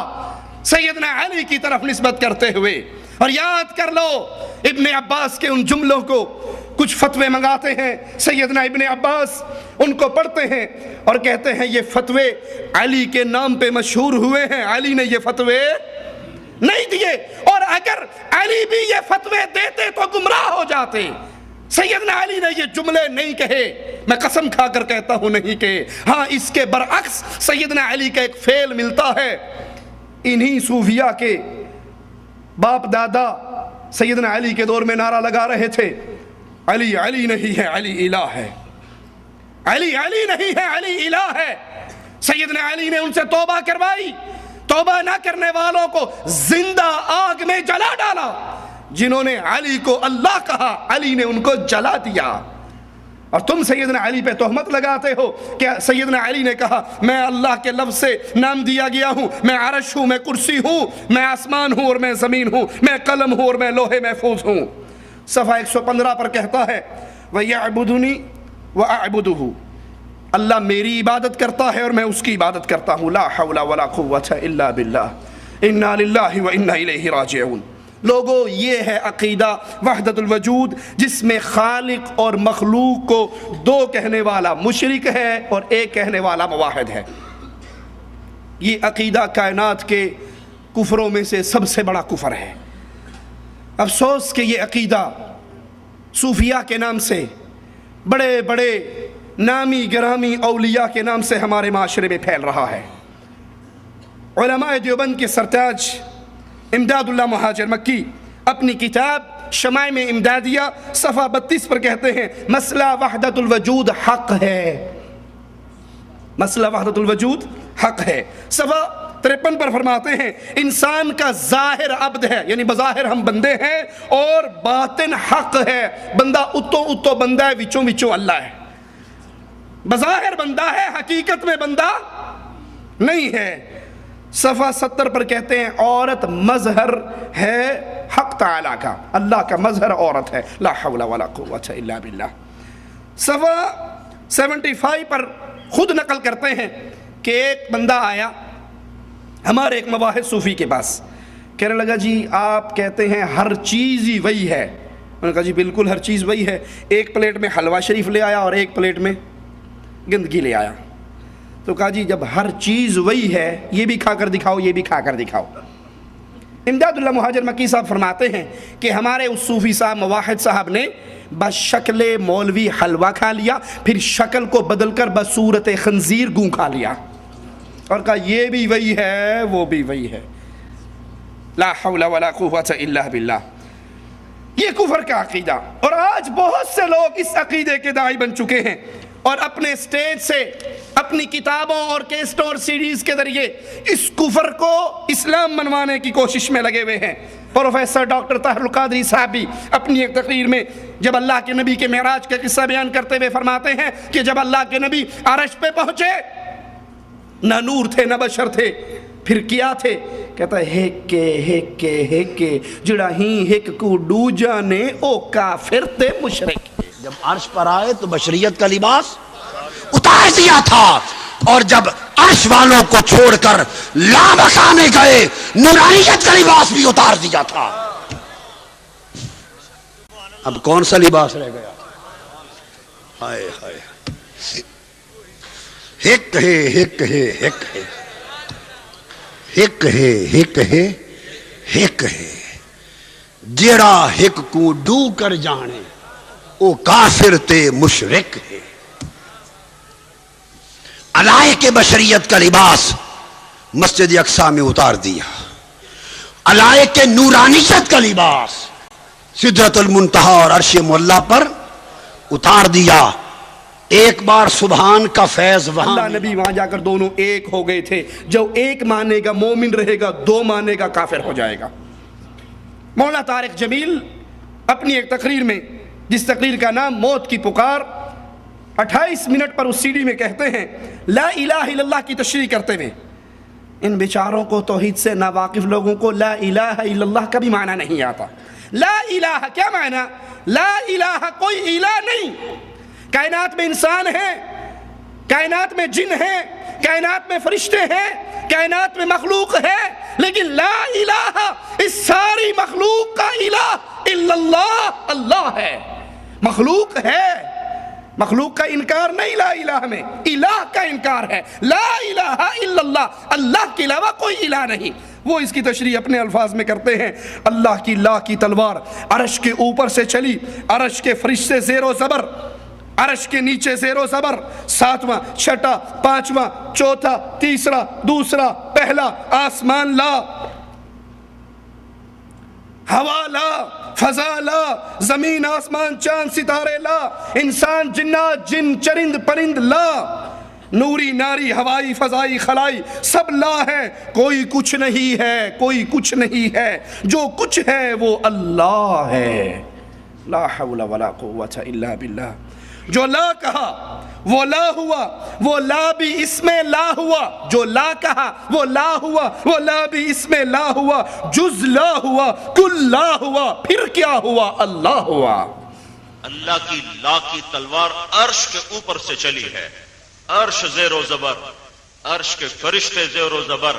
سیدنا علی کی طرف نسبت کرتے ہوئے۔ اور یاد کر لو ابن عباس کے ان جملوں کو، کچھ فتوے منگاتے ہیں سیدنا ابن عباس، ان کو پڑھتے ہیں اور کہتے ہیں یہ فتوے علی کے نام پہ مشہور ہوئے ہیں، علی نے یہ فتوے نہیں دیے، اور اگر علی بھی یہ فتوے دیتے تو گمراہ ہو جاتے۔ سیدنا علی نے یہ جملے نہیں کہے، میں قسم کھا کر کہتا ہوں نہیں کہے۔ ہاں اس کے برعکس سیدنا علی کا ایک فعل ملتا ہے۔ انہی صوفیہ کے باپ دادا سیدنا علی کے دور میں نعرہ لگا رہے تھے علی علی نہیں ہے، علی الہ ہے، علی علی نہیں ہے، علی الہ ہے۔ سیدنا علی نے ان سے توبہ کروائی، توبہ نہ کرنے والوں کو زندہ آگ میں جلا ڈالا، جنہوں نے علی کو اللہ کہا علی نے ان کو جلا دیا۔ اور تم سیدنا علی پہ تہمت لگاتے ہو کہ سیدنا علی نے کہا میں اللہ کے لفظ سے نام دیا گیا ہوں، میں عرش ہوں، میں کرسی ہوں، میں آسمان ہوں اور میں زمین ہوں، میں قلم ہوں اور میں لوح محفوظ ہوں۔ صفحہ 115 پر کہتا ہے وَيَعْبُدُنِي وَأَعْبُدُهُ، اللہ میری عبادت کرتا ہے اور میں اس کی عبادت کرتا ہوں۔ لا حول ولا قوت الا باللہ، انا للہ وانا الیہ راجعون۔ لوگو یہ ہے عقیدہ وحدت الوجود جس میں خالق اور مخلوق کو دو کہنے والا مشرک ہے اور ایک کہنے والا مواحد ہے۔ یہ عقیدہ کائنات کے کفروں میں سے سب سے بڑا کفر ہے۔ افسوس کہ یہ عقیدہ صوفیہ کے نام سے، بڑے بڑے نامی گرامی اولیاء کے نام سے ہمارے معاشرے میں پھیل رہا ہے۔ علماء دیوبند کے سرتاج امداد اللہ مہاجر مکی اپنی کتاب شمائم امدادیہ صفحہ 32 پر کہتے ہیں مسئلہ وحدت الوجود حق ہے، مسئلہ وحدت الوجود حق ہے۔ صفحہ 53 پر فرماتے ہیں انسان کا ظاہر عبد ہے، یعنی بظاہر ہم بندے ہیں، اور باطن حق ہے، بندہ اتو بندہ ہے، وچوں وچوں اللہ ہے۔ بظاہر بندہ ہے، حقیقت میں بندہ نہیں ہے۔ صفحہ 70 پر کہتے ہیں عورت مظہر ہے حق تعالیٰ کا، اللہ کا مظہر عورت ہے، لا حول ولا قوت الا باللہ۔ صفحہ 75 پر خود نقل کرتے ہیں کہ ایک بندہ آیا ہمارے ایک مباحث صوفی کے پاس، کہنے لگا جی آپ کہتے ہیں ہر چیز ہی وہی ہے۔ انہوں نے کہا جی بالکل ہر چیز وہی ہے۔ ایک پلیٹ میں حلوہ شریف لے آیا اور ایک پلیٹ میں گندگی لے آیا، تو کہا جی جب ہر چیز وہی ہے یہ بھی کھا کر دکھاؤ، یہ بھی کھا کر دکھاؤ۔ امداد اللہ مہاجر مکی صاحب فرماتے ہیں کہ ہمارے اس صوفی صاحب مواحد صاحب نے بشکل مولوی حلوہ کھا لیا، پھر شکل کو بدل کر بصورت خنزیر گوں کھا لیا، اور کہا یہ بھی وہی ہے وہ بھی وہی ہے، لا حول ولا قوت الا باللہ۔ یہ کفر کا عقیدہ، اور آج بہت سے لوگ اس عقیدے کے داعی بن چکے ہیں اور اپنے سٹیج سے اپنی کتابوں اور کیسٹوں اور سیڈیز کے ذریعے اس کفر کو اسلام منوانے کی کوشش میں لگے ہوئے ہیں۔ پروفیسر ڈاکٹر طاہر القادری صاحب بھی اپنی ایک تقریر میں جب اللہ کے نبی کے معراج کا قصہ بیان کرتے ہوئے فرماتے ہیں کہ جب اللہ کے نبی عرش پہ پہنچے نہ نور تھے نہ بشر تھے، پھر کیا تھے؟ کہتا ہے ہیک کے جڑا ہی ہیک کو ڈو جانے او کافر تے مشرک۔
جب عرش پر آئے تو بشریت کا لباس اتار دیا تھا، اور جب عرش والوں کو چھوڑ کر لامکانے گئے نورانیت کا لباس بھی اتار دیا تھا۔ اب کون سا لباس رہ گیا؟ ہائے ہائے، ہک ہے ہک ہے ہک ہے ہک ہے ہک ہے ہک ہے، جیڑا ہک کو ڈو کر جانے او کافر تے مشرک ہے۔ علائق بشریت کا لباس مسجد اقصی میں اتار دیا، علائق نورانیت کا لباس سدرۃ المنتہا اور عرش معلیٰ پر اتار دیا۔ ایک بار سبحان کا فیض وہاں،
اللہ نبی وہاں جا کر دونوں ایک ہو گئے تھے۔ جو ایک مانے گا مومن رہے گا، دو مانے گا کافر ہو جائے گا۔ مولانا طارق جمیل اپنی ایک تقریر میں، جس تقریر کا نام موت کی پکار، 28 منٹ پر اس سی ڈی میں کہتے ہیں لا الہ الا اللہ کی تشریح کرتے ہوئے، ان بیچاروں کو توحید سے ناواقف لوگوں کو لا الہ الا اللہ کا بھی معنی نہیں آتا۔ لا الہ کیا معنی؟ لا الہ کوئی الہ نہیں۔ کائنات میں انسان ہیں، کائنات میں جن ہیں، کائنات میں فرشتے ہیں، کائنات میں مخلوق ہے، لیکن لا الہ اس ساری مخلوق کا الہ الا اللہ، اللہ ہے۔ مخلوق ہے، مخلوق کا انکار نہیں لا الہ میں، الہ کا انکار ہے۔ لا الہ الا اللہ، اللہ کے علاوہ کوئی الہ نہیں۔ وہ اس کی تشریح اپنے الفاظ میں کرتے ہیں، اللہ کی لا کی تلوار عرش کے اوپر سے چلی، عرش کے فرشتے زیر و زبر، عرش کے نیچے زیر و زبر، ساتواں چھٹا پانچواں چوتھا تیسرا دوسرا پہلا، آسمان لا، ہوا لا، فضا لا، زمین آسمان چاند ستارے لا، انسان جنات جن چرند پرند لا، نوری ناری ہوائی فضائی خلائی سب لا ہے، کوئی کچھ نہیں ہے، کوئی کچھ نہیں ہے، جو کچھ ہے وہ اللہ ہے۔ لا حول ولا قوت الا باللہ۔ جو لا کہا وہ لا ہوا، وہ لا بھی اس میں لا ہوا، جو لا کہا وہ لا ہوا، وہ لا بھی اس میں لا ہوا، جز لا ہوا، کل لا ہوا، پھر کیا ہوا؟ اللہ ہوا۔
اللہ کی لا کی تلوار عرش کے اوپر سے چلی ہے، عرش زیر و زبر، عرش کے فرشتے زیر و زبر،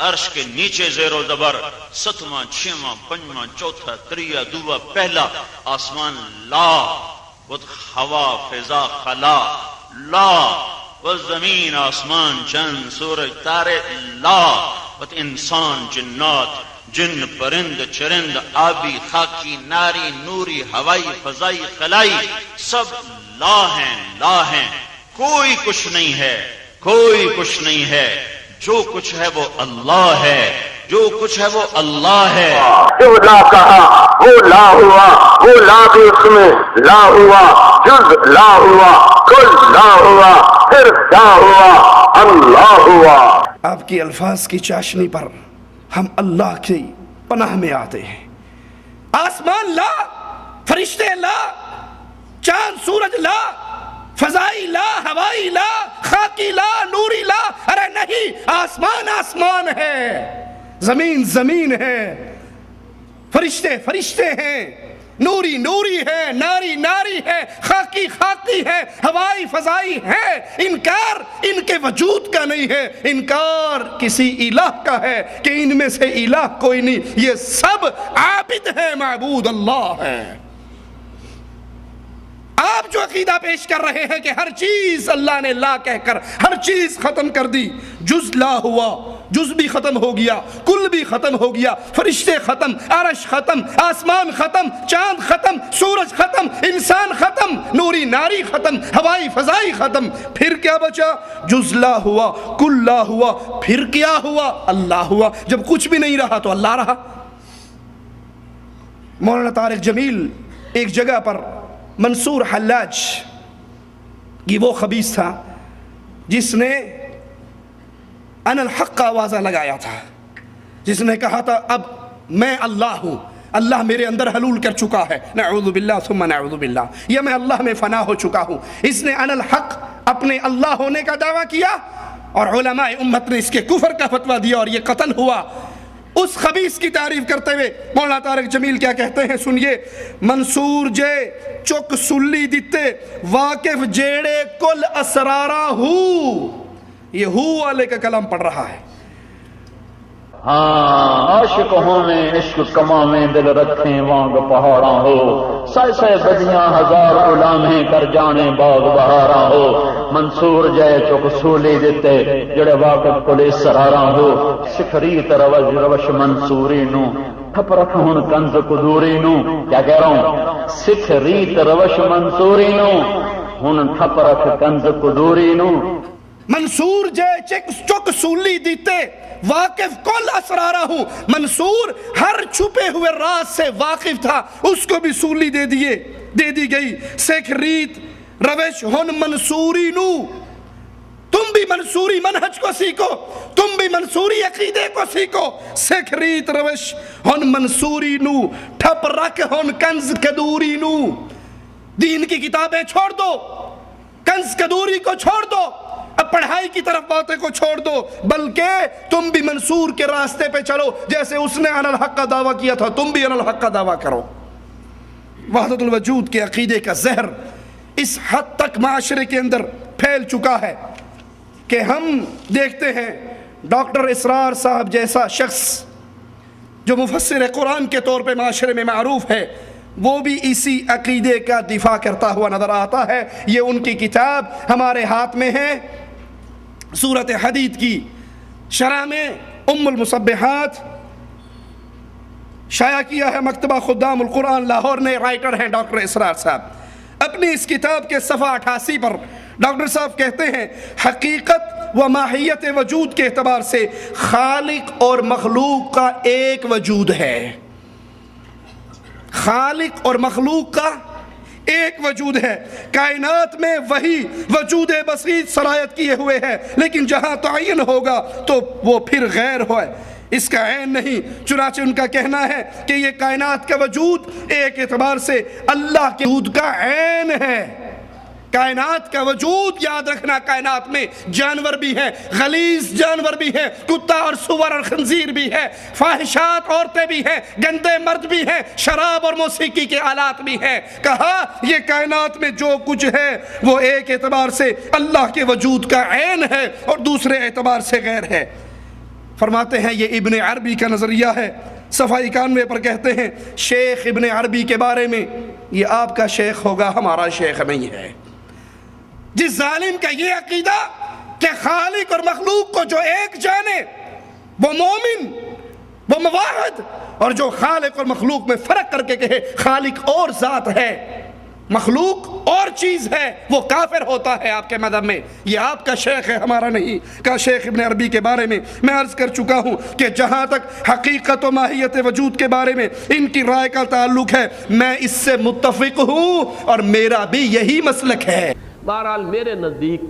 عرش کے نیچے زیر و زبر، ستواں چھواں پنجواں چوتھا تریا دوا پہلا، آسمان لا، ہوا فضا خلا لا، زمین آسمان چند سورج تارے لا، انسان جنات جن پرند چرند آبی خاکی ناری نوری ہوائی فضائی خلائی سب لا ہیں، لا ہیں، کوئی کچھ نہیں ہے، کوئی کچھ نہیں ہے، جو کچھ ہے وہ اللہ ہے، جو کچھ ہے وہ اللہ ہے۔
جو لا کہا وہ لا ہوا، وہ لا بھی اس میں لا ہوا، جز لا ہوا، کل لا ہوا، پھر کیا ہوا؟ اللہ ہوا۔
آپ کی الفاظ کی چاشنی پر ہم اللہ کی پناہ میں آتے ہیں۔ آسمان لا، فرشتے لا، چاند سورج لا، فضائی لا، ہوائی لا، خاکی لا، نوری لا، ارے نہیں، آسمان آسمان ہے، زمین زمین ہے، فرشتے فرشتے ہیں، نوری نوری ہے، ناری ناری ہے، خاکی خاکی ہے، ہوائی فضائی ہے۔ انکار ان کے وجود کا نہیں ہے، انکار کسی الہ کا ہے کہ ان میں سے الہ کوئی نہیں، یہ سب عابد ہے، معبود اللہ ہے۔ آپ جو عقیدہ پیش کر رہے ہیں کہ ہر چیز اللہ نے لا کہہ کر ہر چیز ختم کر دی، جز لا ہوا، جز بھی ختم ہو گیا، کل بھی ختم ہو گیا، فرشتے ختم، عرش ختم، آسمان ختم، چاند ختم، سورج ختم، انسان ختم، نوری ناری ختم، ہوائی فضائی ختم، پھر کیا بچا؟ جز لا ہوا، کل لا ہوا، پھر کیا ہوا؟ اللہ ہوا۔ جب کچھ بھی نہیں رہا تو اللہ رہا۔ مولانا طارق جمیل ایک جگہ پر منصور حلاج، یہ وہ خبیث تھا جس نے انا الحق کا آوازہ لگایا تھا، جس نے کہا تھا اب میں اللہ ہوں، اللہ میرے اندر حلول کر چکا ہے، نعوذ باللہ ثم نعوذ باللہ، یا میں اللہ میں فنا ہو چکا ہوں۔ اس نے انا الحق اپنے اللہ ہونے کا دعویٰ کیا اور علماء امت نے اس کے کفر کا فتویٰ دیا اور یہ قتل ہوا۔ اس خبیث کی تعریف کرتے ہوئے مولانا طارق جمیل کیا کہتے ہیں سنیے، منصور جے چک سلی دیتے واقف جیڑے کل اسرارا ہو، یہ ہو والے کا کلام پڑھ رہا ہے۔
ہاں عاشق ہویں عشق کماویں دل رکھیں وانگ پہاڑاں ہو، سائے سائے بدیاں ہزار غلامیں کر جانے باغ بہاراں ہو، منصور جے چک سولی دیتے جڑے واقف کل سراراں ہو، سکھریت روش منصوری نو ٹھپ رکھ ہن کنز قدوری نو، کیا کہہ رہا ہوں؟ سکھریت روش منصوری نو ہن ٹھپ رکھ کنز قدوری نو۔
منصور جے چک سولی دیتے واقف کل اسرارہ ہوں، منصور ہر چھپے ہوئے راز سے واقف تھا، اس کو بھی سولی دے دی گئی۔ سکھ ریت روش ہن منصوری نو، تم بھی منصوری منہج کو سیکھو، تم بھی منصوری عقیدے کو سیکھو۔ سکھ ریت روش ہن منصوری نو ٹھپ رکھ ہن کنز کدوری نو، دین کی کتابیں چھوڑ دو، کنز کدوری کو چھوڑ دو، اب پڑھائی کی طرف باتیں کو چھوڑ دو، بلکہ تم بھی منصور کے راستے پہ چلو، جیسے اس نے انا الحق کا دعویٰ کیا تھا تم بھی انا الحق کا دعویٰ کرو۔ وحدت الوجود کے عقیدے کا زہر اس حد تک معاشرے کے اندر پھیل چکا ہے کہ ہم دیکھتے ہیں ڈاکٹر اسرار صاحب جیسا شخص جو مفسر قرآن کے طور پہ معاشرے میں معروف ہے، وہ بھی اسی عقیدے کا دفاع کرتا ہوا نظر آتا ہے۔ یہ ان کی کتاب ہمارے ہاتھ میں ہے، سورۃ حدید کی شرح میں ام المصبحات شائع کیا ہے مکتبہ خدام القرآن لاہور نے، رائٹر ہیں ڈاکٹر اسرار صاحب۔ اپنی اس کتاب کے صفحہ 88 پر ڈاکٹر صاحب کہتے ہیں حقیقت و ماہیت وجود کے اعتبار سے خالق اور مخلوق کا ایک وجود ہے، خالق اور مخلوق کا ایک وجود ہے، کائنات میں وہی وجود بسیط صلاحیت کیے ہوئے ہے، لیکن جہاں تعین ہوگا تو وہ پھر غیر ہے، اس کا عین نہیں۔ چنانچہ ان کا کہنا ہے کہ یہ کائنات کا وجود ایک اعتبار سے اللہ کے وجود کا عین ہے۔ کائنات کا وجود یاد رکھنا، کائنات میں جانور بھی ہیں، غلیظ جانور بھی ہیں، کتا اور سور اور خنزیر بھی ہے، فاحشات عورتیں بھی ہیں، گندے مرد بھی ہیں، شراب اور موسیقی کے آلات بھی ہیں۔ کہا یہ کائنات میں جو کچھ ہے وہ ایک اعتبار سے اللہ کے وجود کا عین ہے اور دوسرے اعتبار سے غیر ہے۔ فرماتے ہیں یہ ابن عربی کا نظریہ ہے، صفحہ 91 پر کہتے ہیں شیخ ابن عربی کے بارے میں، یہ آپ کا شیخ ہوگا، ہمارا شیخ نہیں ہے۔ جس ظالم کا یہ عقیدہ کہ خالق اور مخلوق کو جو ایک جانے وہ مومن، وہ مواحد، اور جو خالق اور مخلوق میں فرق کر کے کہے خالق اور ذات ہے، مخلوق اور چیز ہے، وہ کافر ہوتا ہے آپ کے مذہب میں۔ یہ آپ کا شیخ ہے، ہمارا نہیں۔ کا شیخ ابن عربی کے بارے میں میں عرض کر چکا ہوں کہ جہاں تک حقیقت و ماہیت وجود کے بارے میں ان کی رائے کا تعلق ہے میں اس سے متفق ہوں اور میرا بھی یہی مسلک ہے۔
بہرحال میرے نزدیک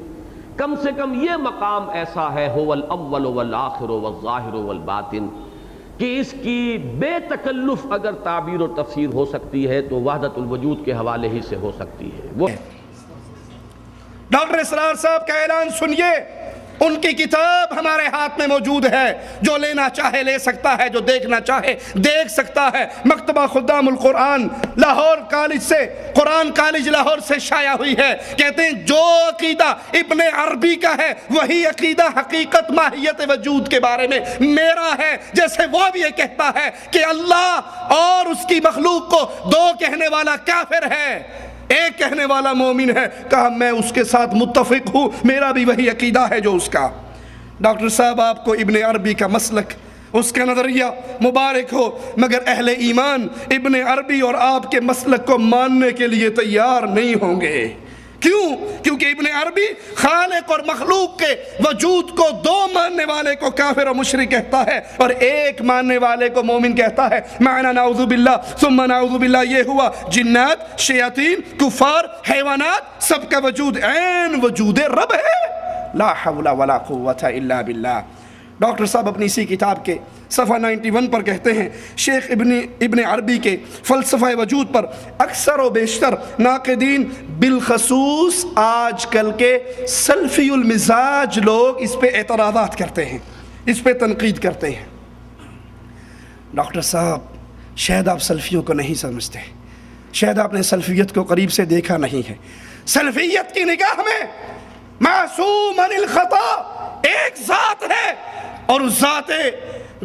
کم سے کم یہ مقام ایسا ہے هو الاول والآخر والظاہر والباطن کہ اس کی بے تکلف اگر تعبیر و تفسیر ہو سکتی ہے تو وحدت الوجود کے حوالے ہی سے ہو سکتی ہے. وہ
ڈاکٹر اسرار صاحب کا اعلان سنیے، ان کی کتاب ہمارے ہاتھ میں موجود ہے، جو لینا چاہے لے سکتا ہے، جو دیکھنا چاہے دیکھ سکتا ہے. مکتبہ خدام القرآن لاہور کالج سے، قرآن کالج لاہور سے شائع ہوئی ہے. کہتے ہیں جو عقیدہ ابن عربی کا ہے وہی عقیدہ حقیقت ماہیت وجود کے بارے میں میرا ہے. جیسے وہ بھی یہ کہتا ہے کہ اللہ اور اس کی مخلوق کو دو کہنے والا کافر ہے، ایک کہنے والا مومن ہے. کہا میں اس کے ساتھ متفق ہوں، میرا بھی وہی عقیدہ ہے جو اس کا. ڈاکٹر صاحب آپ کو ابن عربی کا مسلک، اس کا نظریہ مبارک ہو، مگر اہل ایمان ابن عربی اور آپ کے مسلک کو ماننے کے لیے تیار نہیں ہوں گے. کیوں؟ کیونکہ ابن عربی خالق اور مخلوق کے وجود کو دو ماننے والے کو کافر و مشرک کہتا ہے اور ایک ماننے والے کو مومن کہتا ہے. معنی نعوذ باللہ ثم نعوذ باللہ یہ ہوا جنات، شیاطین، کفار، حیوانات سب کا وجود عین وجود رب ہے. لا حول ولا قوة الا باللہ. ڈاکٹر صاحب اپنی اسی کتاب کے صفحہ 91 پر کہتے ہیں شیخ ابن عربی کے فلسفہ وجود پر اکثر و بیشتر ناقدین بالخصوص آج کل کے سلفی المزاج لوگ اس پہ اعتراضات کرتے ہیں، اس پہ تنقید کرتے ہیں. ڈاکٹر صاحب شاید آپ سلفیوں کو نہیں سمجھتے، شاید آپ نے سلفیت کو قریب سے دیکھا نہیں ہے. سلفیت کی نگاہ میں معصوم عن الخطا ایک ذات ہے اور اس ذات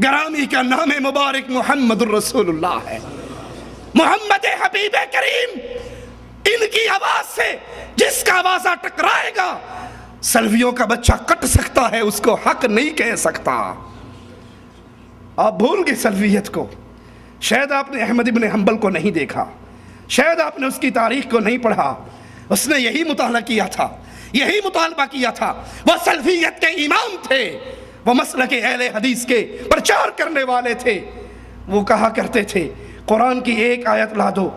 گرامی کا نام مبارک محمد الرسول اللہ ہے. محمد حبیب کریم، ان کی آواز سے جس کا آوازہ ٹکرائے گا سلفیوں کا بچہ کٹ سکتا ہے، اس کو حق نہیں کہہ سکتا. آپ بھول گئے سلفیت کو. شاید آپ نے احمد ابن حنبل کو نہیں دیکھا، شاید آپ نے اس کی تاریخ کو نہیں پڑھا. اس نے یہی مطالعہ کیا تھا، یہی مطالبہ کیا تھا. وہ سلفیت کے امام تھے، وہ مسلک اہل حدیث کے پرچار کرنے والے تھے. وہ کہا کرتے تھے قرآن کی ایک آیت لا دو،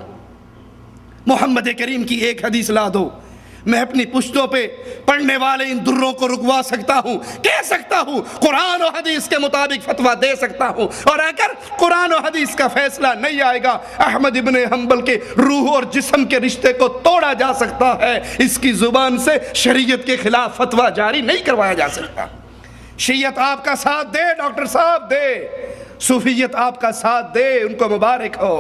محمد کریم کی ایک حدیث لا دو، میں اپنی پشتوں پہ پڑھنے والے ان دروں کو رکوا سکتا ہوں، کہہ سکتا ہوں، قرآن و حدیث کے مطابق فتویٰ دے سکتا ہوں. اور اگر قرآن و حدیث کا فیصلہ نہیں آئے گا احمد ابن حنبل کے روح اور جسم کے رشتے کو توڑا جا سکتا ہے، اس کی زبان سے شریعت کے خلاف فتویٰ جاری نہیں کروایا جا سکتا. شیعت آپ کا ساتھ دے ڈاکٹر صاحب دے، صوفیت آپ کا ساتھ دے، ان کو مبارک ہو.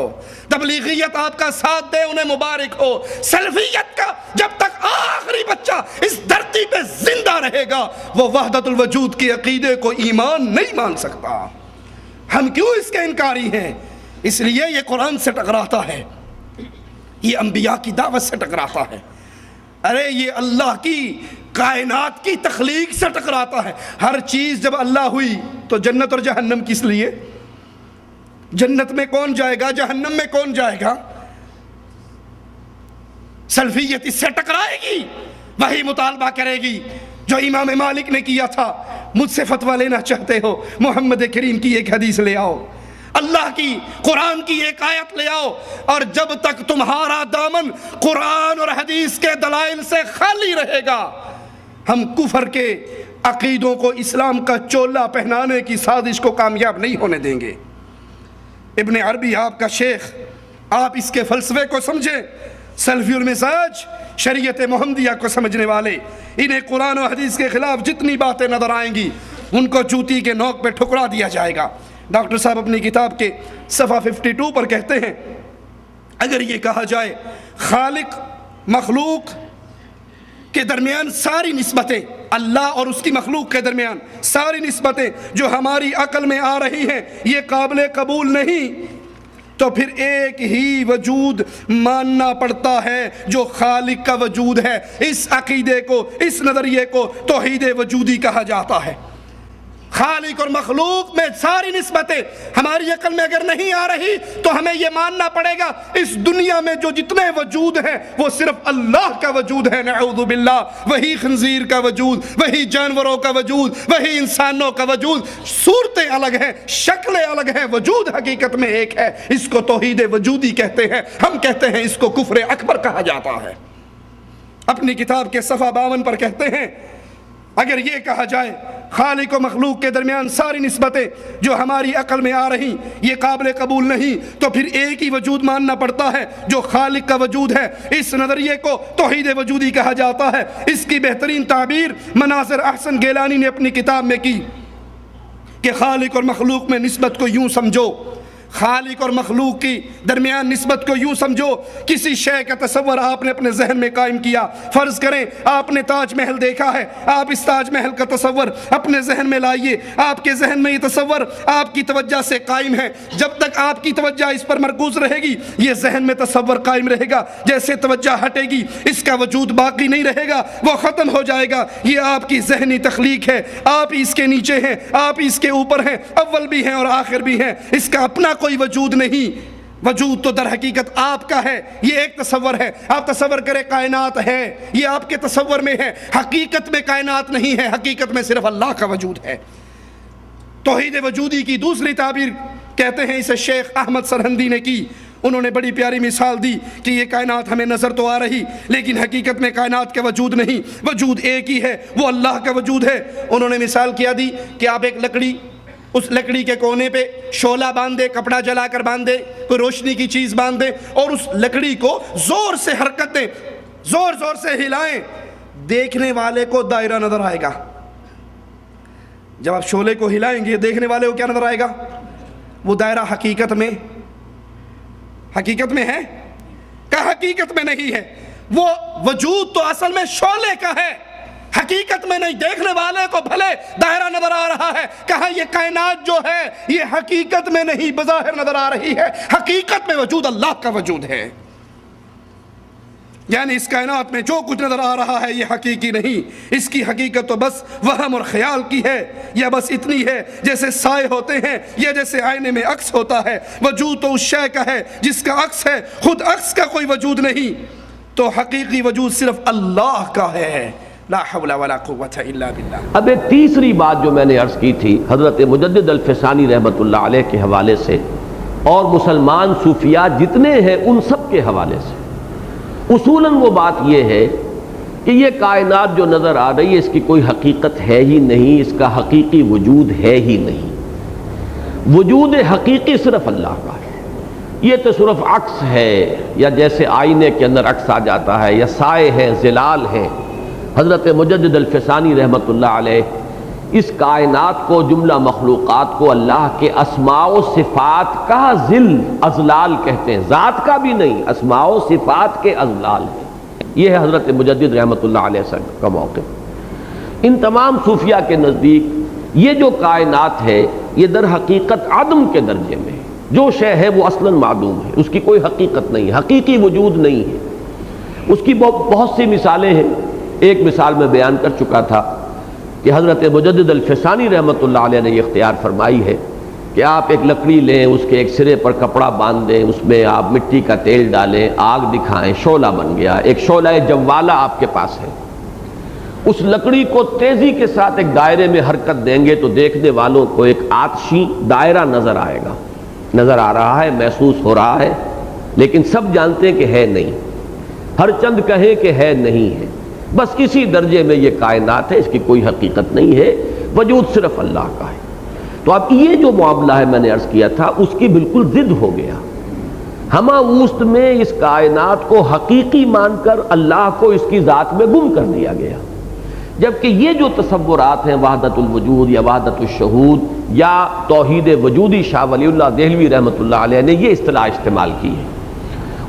تبلیغیت آپ کا ساتھ دے، انہیں مبارک ہو. سلفیت کا جب تک آخری بچہ اس دھرتی پہ زندہ رہے گا وہ وحدت الوجود کے عقیدے کو ایمان نہیں مان سکتا. ہم کیوں اس کے انکاری ہیں؟ اس لیے یہ قرآن سے ٹکراتا ہے، یہ انبیاء کی دعوت سے ٹکراتا ہے. ارے یہ اللہ کی کائنات کی تخلیق سے ٹکراتا ہے. ہر چیز جب اللہ ہوئی تو جنت اور جہنم کس لیے؟ جنت میں کون جائے گا، جہنم میں کون جائے گا؟ سلفیت اس سے ٹکرائے گی، وہی مطالبہ کرے گی جو امام مالک نے کیا تھا. مجھ سے فتویٰ لینا چاہتے ہو محمد کریم کی ایک حدیث لے آؤ، اللہ کی قرآن کی ایک آیت لے آؤ، اور جب تک تمہارا دامن قرآن اور حدیث کے دلائل سے خالی رہے گا ہم کفر کے عقیدوں کو اسلام کا چولا پہنانے کی سازش کو کامیاب نہیں ہونے دیں گے. ابن عربی آپ کا شیخ، آپ اس کے فلسفے کو سمجھیں. سلفی المزاج شریعت محمدیہ کو سمجھنے والے، انہیں قرآن و حدیث کے خلاف جتنی باتیں نظر آئیں گی ان کو جوتی کے نوک پہ ٹھکرا دیا جائے گا. ڈاکٹر صاحب اپنی کتاب کے صفحہ 52 پر کہتے ہیں اگر یہ کہا جائے خالق مخلوق کے درمیان ساری نسبتیں، اللہ اور اس کی مخلوق کے درمیان ساری نسبتیں جو ہماری عقل میں آ رہی ہیں یہ قابل قبول نہیں، تو پھر ایک ہی وجود ماننا پڑتا ہے جو خالق کا وجود ہے. اس عقیدے کو، اس نظریے کو توحید وجودی کہا جاتا ہے. خالق اور مخلوق میں ساری نسبتیں ہماری عقل میں اگر نہیں آ رہی تو ہمیں یہ ماننا پڑے گا اس دنیا میں جو جتنے وجود ہیں وہ صرف اللہ کا وجود ہے، نعوذ باللہ. وہی خنزیر کا وجود، وہی جانوروں کا وجود، وہی انسانوں کا وجود. صورتیں الگ ہیں، شکلیں الگ ہیں، وجود حقیقت میں ایک ہے. اس کو توحید وجودی کہتے ہیں. ہم کہتے ہیں اس کو کفر اکبر کہا جاتا ہے. اپنی کتاب کے صفحہ 52 پر کہتے ہیں اگر یہ کہا جائے خالق و مخلوق کے درمیان ساری نسبتیں جو ہماری عقل میں آ رہی یہ قابل قبول نہیں، تو پھر ایک ہی وجود ماننا پڑتا ہے جو خالق کا وجود ہے۔ اس نظریے کو توحید وجودی کہا جاتا ہے۔ اس کی بہترین تعبیر مناظر احسن گیلانی نے اپنی کتاب میں کی کہ خالق اور مخلوق میں نسبت کو یوں سمجھو، خالق اور مخلوق کی درمیان نسبت کو یوں سمجھو، کسی شے کا تصور آپ نے اپنے ذہن میں قائم کیا۔ فرض کریں آپ نے تاج محل دیکھا ہے، آپ اس تاج محل کا تصور اپنے ذہن میں لائیے۔ آپ کے ذہن میں یہ تصور آپ کی توجہ سے قائم ہے۔ جب تک آپ کی توجہ اس پر مرکوز رہے گی یہ ذہن میں تصور قائم رہے گا۔ جیسے توجہ ہٹے گی اس کا وجود باقی نہیں رہے گا، وہ ختم ہو جائے گا۔ یہ آپ کی ذہنی تخلیق ہے، آپ اس کے نیچے ہیں، آپ اس کے اوپر ہیں، اول بھی ہیں اور آخر بھی ہیں۔ اس کا اپنا کوئی وجود نہیں۔ وجود تو در حقیقت آپ کا ہے، یہ ایک تصور ہے۔ آپ تصور کریں کائنات ہے، یہ آپ کے تصور میں ہے، حقیقت میں کائنات نہیں ہے، حقیقت میں صرف اللہ کا وجود ہے۔ توحید وجودی کی دوسری تعبیر کہتے ہیں اسے شیخ احمد سرہندی نے کی۔ انہوں نے بڑی پیاری مثال دی کہ یہ کائنات ہمیں نظر تو آ رہی لیکن حقیقت میں کائنات کا وجود نہیں، وجود ایک ہی ہے، وہ اللہ کا وجود ہے۔ انہوں نے مثال کیا دی کہ آپ ایک لکڑی، اس لکڑی کے کونے پہ شعلہ باندھے، کپڑا جلا کر باندھے، کوئی روشنی کی چیز باندھے اور اس لکڑی کو زور سے حرکت دیں، زور زور سے ہلائیں، دیکھنے والے کو دائرہ نظر آئے گا۔ جب آپ شعلے کو ہلائیں گے دیکھنے والے کو کیا نظر آئے گا؟ وہ دائرہ حقیقت میں ہے کہ حقیقت میں نہیں ہے۔ وہ وجود تو اصل میں شعلے کا ہے، حقیقت میں نہیں۔ دیکھنے والے کو بھلے دائرہ نظر آ رہا ہے، کہاں یہ کائنات جو ہے یہ حقیقت میں نہیں بظاہر نظر آ رہی ہے، حقیقت میں وجود اللہ کا وجود ہے۔ یعنی اس کائنات میں جو کچھ نظر آ رہا ہے یہ حقیقی نہیں، اس کی حقیقت تو بس وہم اور خیال کی ہے، یا بس اتنی ہے جیسے سائے ہوتے ہیں یا جیسے آئینے میں عکس ہوتا ہے۔ وجود تو اس شے کا ہے جس کا عکس ہے، خود عکس کا کوئی وجود نہیں۔ تو حقیقی وجود صرف اللہ کا ہے۔ لا حول ولا قوة الا باللہ۔
اب ایک تیسری بات جو میں نے عرض کی تھی حضرت مجدد الفسانی رحمۃ اللہ علیہ کے حوالے سے اور مسلمان صوفیاء جتنے ہیں ان سب کے حوالے سے، اصولاً وہ بات یہ ہے کہ یہ کائنات جو نظر آ رہی ہے اس کی کوئی حقیقت ہے ہی نہیں، اس کا حقیقی وجود ہے ہی نہیں۔ وجود حقیقی صرف اللہ کا ہے، یہ تو صرف عکس ہے، یا جیسے آئینے کے اندر عکس آ جاتا ہے، یا سائے ہیں، ظلال ہیں۔ حضرت مجدد الفسانی رحمۃ اللہ علیہ اس کائنات کو، جملہ مخلوقات کو اللہ کے اسماء و صفات کا ذل اضلال کہتے ہیں، ذات کا بھی نہیں، اسماء و صفات کے اضلال ہیں۔ یہ ہے حضرت مجدد رحمۃ اللہ علیہ کا موقف۔ ان تمام صوفیاء کے نزدیک یہ جو کائنات ہے یہ در حقیقت عدم کے درجے میں ہے، جو شے ہے وہ اصلاً معدوم ہے، اس کی کوئی حقیقت نہیں، حقیقی وجود نہیں ہے۔ اس کی بہت سی مثالیں ہیں۔ ایک مثال میں بیان کر چکا تھا کہ حضرت مجدد الفسانی رحمۃ اللہ علیہ نے یہ اختیار فرمائی ہے کہ آپ ایک لکڑی لیں، اس کے ایک سرے پر کپڑا باندھ دیں، اس میں آپ مٹی کا تیل ڈالیں، آگ دکھائیں، شعلہ بن گیا، ایک شعلہ جوالہ آپ کے پاس ہے۔ اس لکڑی کو تیزی کے ساتھ ایک دائرے میں حرکت دیں گے تو دیکھنے والوں کو ایک آتشی دائرہ نظر آئے گا، نظر آ رہا ہے، محسوس ہو رہا ہے، لیکن سب جانتے ہیں کہ ہے نہیں، ہر چند کہیں کہ ہے نہیں ہے۔ بس اسی درجے میں یہ کائنات ہے، اس کی کوئی حقیقت نہیں ہے، وجود صرف اللہ کا ہے۔ تو اب یہ جو معاملہ ہے میں نے عرض کیا تھا اس کی بالکل ضد ہو گیا۔ ہمہ وسط میں اس کائنات کو حقیقی مان کر اللہ کو اس کی ذات میں گم کر دیا گیا، جبکہ یہ جو تصورات ہیں وحدت الوجود یا وحدت الشہود یا توحید وجودی، شاہ ولی اللہ دہلوی رحمۃ اللہ علیہ نے یہ اصطلاح استعمال کی ہے۔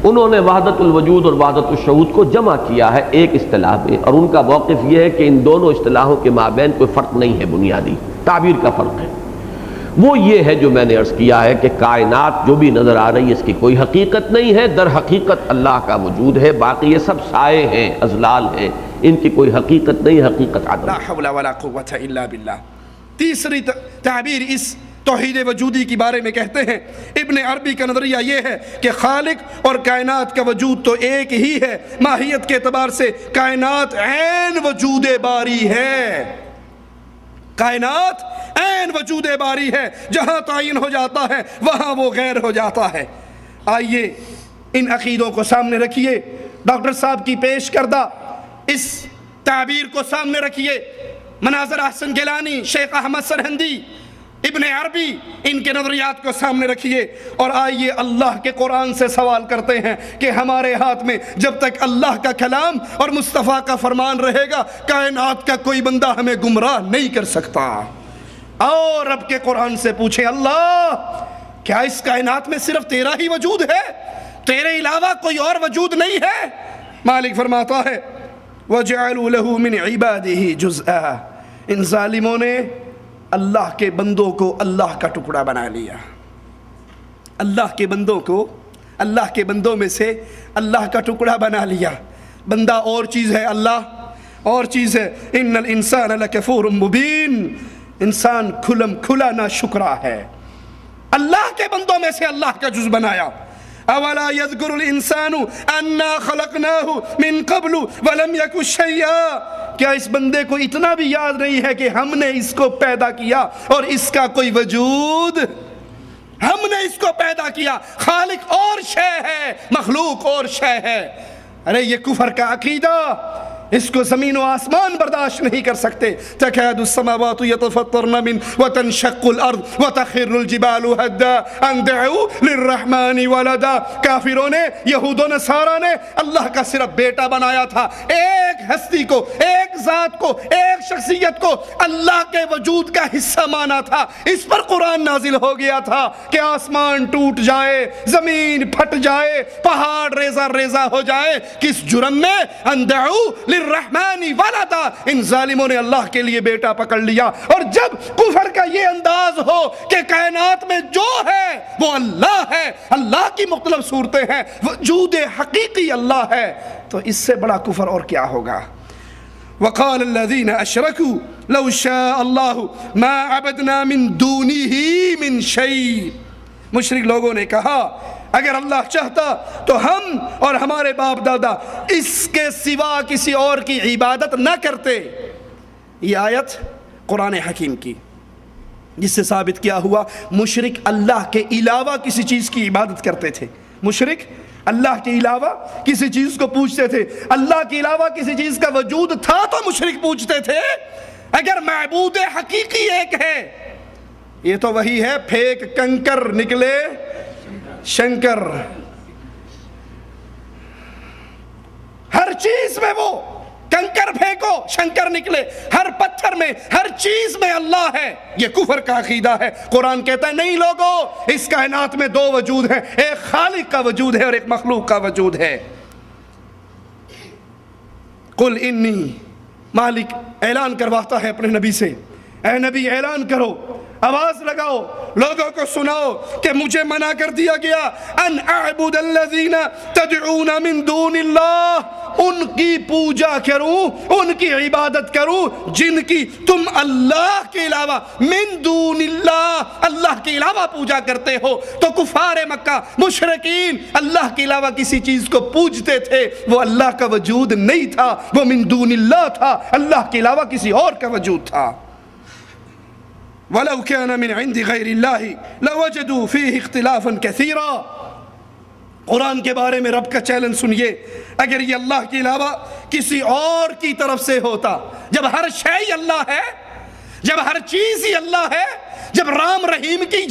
انہوں نے وحدت الوجود اور وحدت الشہود کو جمع کیا ہے ایک اصطلاح میں، اور ان کا موقف یہ ہے کہ ان دونوں اصطلاحوں کے مابین کوئی فرق نہیں ہے، بنیادی تعبیر کا فرق ہے۔ وہ یہ ہے جو میں نے عرض کیا ہے کہ کائنات جو بھی نظر آ رہی ہے اس کی کوئی حقیقت نہیں ہے، در حقیقت اللہ کا وجود ہے، باقی یہ سب سائے ہیں، اضلال ہیں، ان کی کوئی حقیقت نہیں، حقیقت عدم۔
لا حول ولا قوة الا باللہ۔ تیسری تعبیر اس توحید وجودی کے بارے میں کہتے ہیں ابن عربی کا نظریہ یہ ہے کہ خالق اور کائنات کا وجود تو ایک ہی ہے، ماہیت کے اعتبار سے کائنات عین وجود باری ہے، کائنات عین وجود باری ہے، جہاں تعین ہو جاتا ہے وہاں وہ غیر ہو جاتا ہے۔ آئیے ان عقیدوں کو سامنے رکھیے، ڈاکٹر صاحب کی پیش کردہ اس تعبیر کو سامنے رکھیے، مناظر احسن گیلانی، شیخ احمد سرہندی، ابن عربی، ان کے نظریات کو سامنے رکھیے اور آئیے اللہ کے قرآن سے سوال کرتے ہیں کہ ہمارے ہاتھ میں جب تک اللہ کا کلام اور مصطفیٰ کا فرمان رہے گا کائنات کا کوئی بندہ ہمیں گمراہ نہیں کر سکتا۔ اور رب کے قرآن سے پوچھیں اللہ کیا اس کائنات میں صرف تیرا ہی وجود ہے؟ تیرے علاوہ کوئی اور وجود نہیں ہے؟ مالک فرماتا ہے وَجَعَلُوا لَهُ مِنْ عِبَادِهِ جُزْءًا، ان ظالموں نے اللہ کے بندوں کو اللہ کا ٹکڑا بنا لیا۔ اللہ کے بندوں کو اللہ کے بندوں میں سے اللہ کا ٹکڑا بنا لیا۔ بندہ اور چیز ہے، اللہ اور چیز ہے۔ ان الانسان لکفور مبین، انسان کھلم کھلا نا شکرا ہے۔ اللہ کے بندوں میں سے اللہ کا جز بنایا۔ اولا یذکر الانسان انا خلقناہ من قبل ولم یک شیئا، کیا اس بندے کو اتنا بھی یاد نہیں ہے کہ ہم نے اس کو پیدا کیا اور اس کا کوئی وجود، ہم نے اس کو پیدا کیا، خالق اور شے ہے، مخلوق اور شے ہے۔ ارے یہ کفر کا عقیدہ، اس کو زمین و آسمان برداشت نہیں کر سکتے۔ تکاد السماوات یتفطرن من وتنشق الارض وتخر الجبال هدا ان دعوا للرحمن ولدا، کافروں نے، یہود و نصارہ نے اللہ کا صرف بیٹا بنایا تھا۔ ایک ہستی کو، ایک ذات کو، ایک شخصیت کو اللہ کے وجود کا حصہ مانا تھا۔ اس پر قرآن نازل ہو گیا تھا کہ آسمان ٹوٹ جائے، زمین پھٹ جائے، پہاڑ ریزہ ریزہ ہو جائے، کس جرم میں؟ ان دعوا للرحمن ولدا، ان ظالموں نے اللہ کے لیے بیٹا پکڑ لیا۔ اور جب کفر کا یہ انداز ہو کہ کائنات میں جو ہے وہ اللہ ہے، اللہ کی مختلف صورتیں ہیں، وجود حقیقی اللہ ہے، تو اس سے بڑا کفر اور کیا ہوگا؟ وقال الذين اشركوا لو شاء الله ما عبدنا من دونه من شيء، مشرک لوگوں نے کہا اگر اللہ چاہتا تو ہم اور ہمارے باپ دادا اس کے سوا کسی اور کی عبادت نہ کرتے۔ یہ آیت قرآن حکیم کی، جس سے ثابت کیا ہوا مشرک اللہ کے علاوہ کسی چیز کی عبادت کرتے تھے۔ مشرک اللہ کے علاوہ کسی چیز کو پوچھتے تھے۔ اللہ کے علاوہ کسی چیز کا وجود تھا تو مشرک پوچھتے تھے۔ اگر معبود حقیقی ایک ہے، یہ تو وہی ہے پھینک کنکر نکلے شنکر، ہر چیز میں وہ کنکر پھینکو شنکر نکلے، ہر پتھر میں، ہر چیز میں اللہ ہے۔ یہ کفر کا عقیدہ ہے۔ قرآن کہتا ہے نہیں لوگو، اس کائنات میں دو وجود ہیں، ایک خالق کا وجود ہے اور ایک مخلوق کا وجود ہے۔ قل انی، مالک اعلان کرواتا ہے اپنے نبی سے، اے نبی اعلان کرو، آواز لگاؤ، لوگوں کو سناؤ کہ مجھے منع کر دیا گیا ان اعبد الذین تدعون من دون اللہ، ان کی پوجا کروں، ان کی عبادت کروں جن کی تم اللہ کے علاوہ، من دون اللہ، اللہ کے علاوہ پوجا کرتے ہو۔ تو کفار مکہ، مشرکین اللہ کے علاوہ کسی چیز کو پوجتے تھے، وہ اللہ کا وجود نہیں تھا، وہ من دون اللہ تھا، اللہ کے علاوہ کسی اور کا وجود تھا۔ وَلَوْ كَانَ مِنْ عِنْدِ غَيْرِ اللَّهِ لَوَجَدُوا فِيهِ اخْتِلَافًا كَثِيرًا۔ قرآن کے بارے میں رب کا چیلنج سنیے، اگر یہ اللہ کے علاوہ کسی اور کی طرف سے ہوتا، جب ہر شے اللہ ہے، جب ہر چیز ہی اللہ ہے، جب رام رحیم کی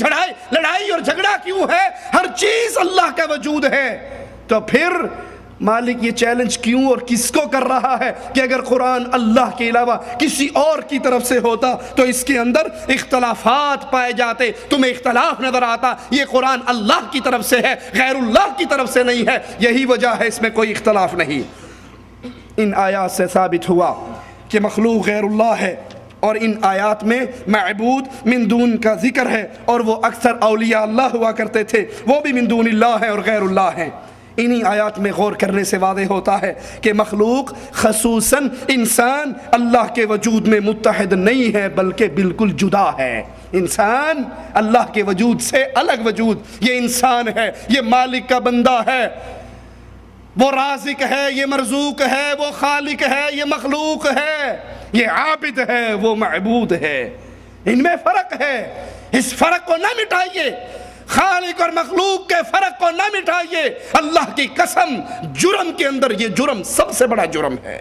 لڑائی اور جھگڑا کیوں ہے، ہر چیز اللہ کا وجود ہے، تو پھر مالک یہ چیلنج کیوں اور کس کو کر رہا ہے کہ اگر قرآن اللہ کے علاوہ کسی اور کی طرف سے ہوتا تو اس کے اندر اختلافات پائے جاتے، تمہیں اختلاف نظر آتا۔ یہ قرآن اللہ کی طرف سے ہے، غیر اللہ کی طرف سے نہیں ہے، یہی وجہ ہے اس میں کوئی اختلاف نہیں۔ ان آیات سے ثابت ہوا کہ مخلوق غیر اللہ ہے، اور ان آیات میں معبود من دون کا ذکر ہے، اور وہ اکثر اولیاء اللہ ہوا کرتے تھے، وہ بھی من دون اللہ ہیں اور غیر اللہ ہیں۔ انہی آیات میں غور کرنے سے واضح ہوتا ہے کہ مخلوق خصوصاً انسان اللہ کے وجود میں متحد نہیں ہے بلکہ بالکل جدا ہے۔ انسان اللہ کے وجود سے الگ وجود، یہ انسان ہے، یہ مالک کا بندہ ہے، وہ رازق ہے، یہ مرزوق ہے، وہ خالق ہے، یہ مخلوق ہے، یہ عابد ہے، وہ معبود ہے۔ ان میں فرق ہے، اس فرق کو نہ مٹائیے، خالق اور مخلوق کے فرق کو نہ مٹائیے۔ اللہ کی قسم، جرم کے اندر یہ جرم سب سے بڑا جرم ہے۔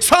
100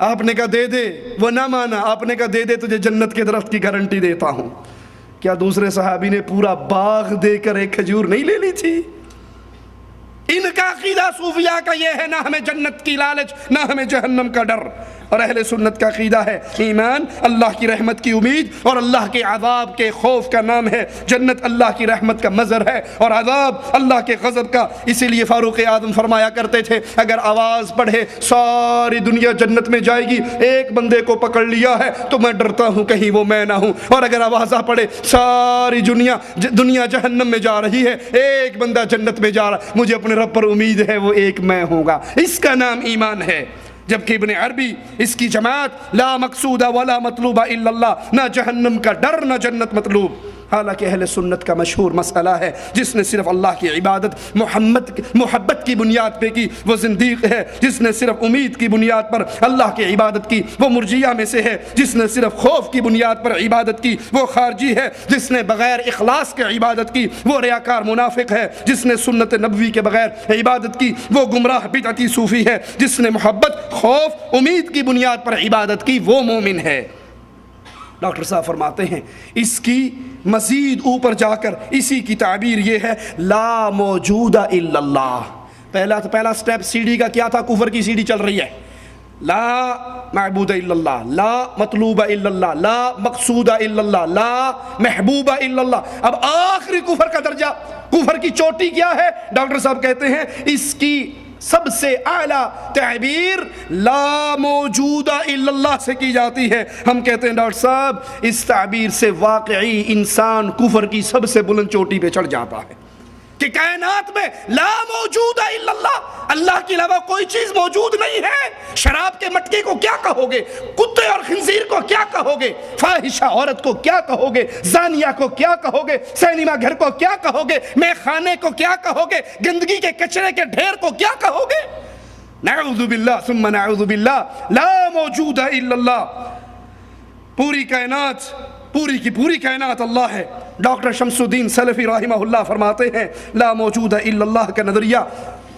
آپ نے کہا دے دے، وہ نہ مانا، آپ نے کہا دے دے تجھے جنت کے درخت کی گارنٹی دیتا ہوں۔ کیا دوسرے صحابی نے پورا باغ دے کر ایک کھجور نہیں لے لی تھی؟ ان کا عقیدہ صوفیاء کا یہ ہے، نہ ہمیں جنت کی لالچ نہ ہمیں جہنم کا ڈر، اور اہل سنت کا عقیدہ ہے ایمان اللہ کی رحمت کی امید اور اللہ کے عذاب کے خوف کا نام ہے، جنت اللہ کی رحمت کا مظہر ہے اور عذاب اللہ کے غضب کا۔ اسی لیے فاروق اعظم فرمایا کرتے تھے اگر آواز پڑھے ساری دنیا جنت میں جائے گی، ایک بندے کو پکڑ لیا ہے تو میں ڈرتا ہوں کہیں وہ میں نہ ہوں، اور اگر آواز پڑھے ساری دنیا جہنم میں جا رہی ہے، ایک بندہ جنت میں جا رہا، مجھے اپنے رب پر امید ہے وہ ایک میں ہوں گا۔ اس کا نام ایمان ہے۔ جبکہ ابن عربی اس کی جماعت لا مقصود ولا مطلوب الا اللہ، نہ جہنم کا ڈر نہ جنت مطلوب۔ حالانکہ اہل سنت کا مشہور مسئلہ ہے جس نے صرف اللہ کی عبادت محبت کی بنیاد پہ کی وہ زندیق ہے، جس نے صرف امید کی بنیاد پر اللہ کی عبادت کی وہ مرجیہ میں سے ہے، جس نے صرف خوف کی بنیاد پر عبادت کی وہ خارجی ہے، جس نے بغیر اخلاص کے عبادت کی وہ ریاکار منافق ہے، جس نے سنت نبوی کے بغیر عبادت کی وہ گمراہ بدعتی صوفی ہے، جس نے محبت خوف امید کی بنیاد پر عبادت کی وہ مومن ہے۔ ڈاکٹر صاحب فرماتے ہیں اس کی مزید اوپر جا کر اسی کی تعبیر یہ ہے لا موجود الا اللہ۔ پہلا سٹیپ سیڑھی کا کیا تھا؟ کفر کی سیڑھی چل رہی ہے، لا معبود الا اللہ، لا مطلوب الا اللہ، لا مقصود الا اللہ، لا محبوب الا اللہ۔ اب آخری کفر کا درجہ، کفر کی چوٹی کیا ہے؟ ڈاکٹر صاحب کہتے ہیں اس کی سب سے اعلیٰ تعبیر لا موجود الا اللہ سے کی جاتی ہے۔ ہم کہتے ہیں ڈاکٹر صاحب اس تعبیر سے واقعی انسان کفر کی سب سے بلند چوٹی پہ چڑھ جاتا ہے کہ کائنات میں لا موجود الا اللہ، اللہ کے علاوہ کوئی چیز موجود نہیں ہے۔ شراب کے مٹکے کو کیا کہو گے؟ کتے اور خنزیر کو کیا کہو گے؟ فاحشہ عورت کو کیا کہو گے؟ زانیہ کو کیا کہو گے؟ سینما گھر کو کیا کہو گے؟ میں خانے کو کیا کہو گے؟ گندگی کے کچرے کے ڈھیر کو کیا کہو گے؟ نعوذ باللہ ثم نعوذ باللہ، لا موجود الا اللہ۔ پوری کائنات، پوری کی پوری کائنات اللہ ہے۔ ڈاکٹر شمس الدین سلفی رحمہ اللہ فرماتے ہیں لا موجود الا اللہ کا نظریہ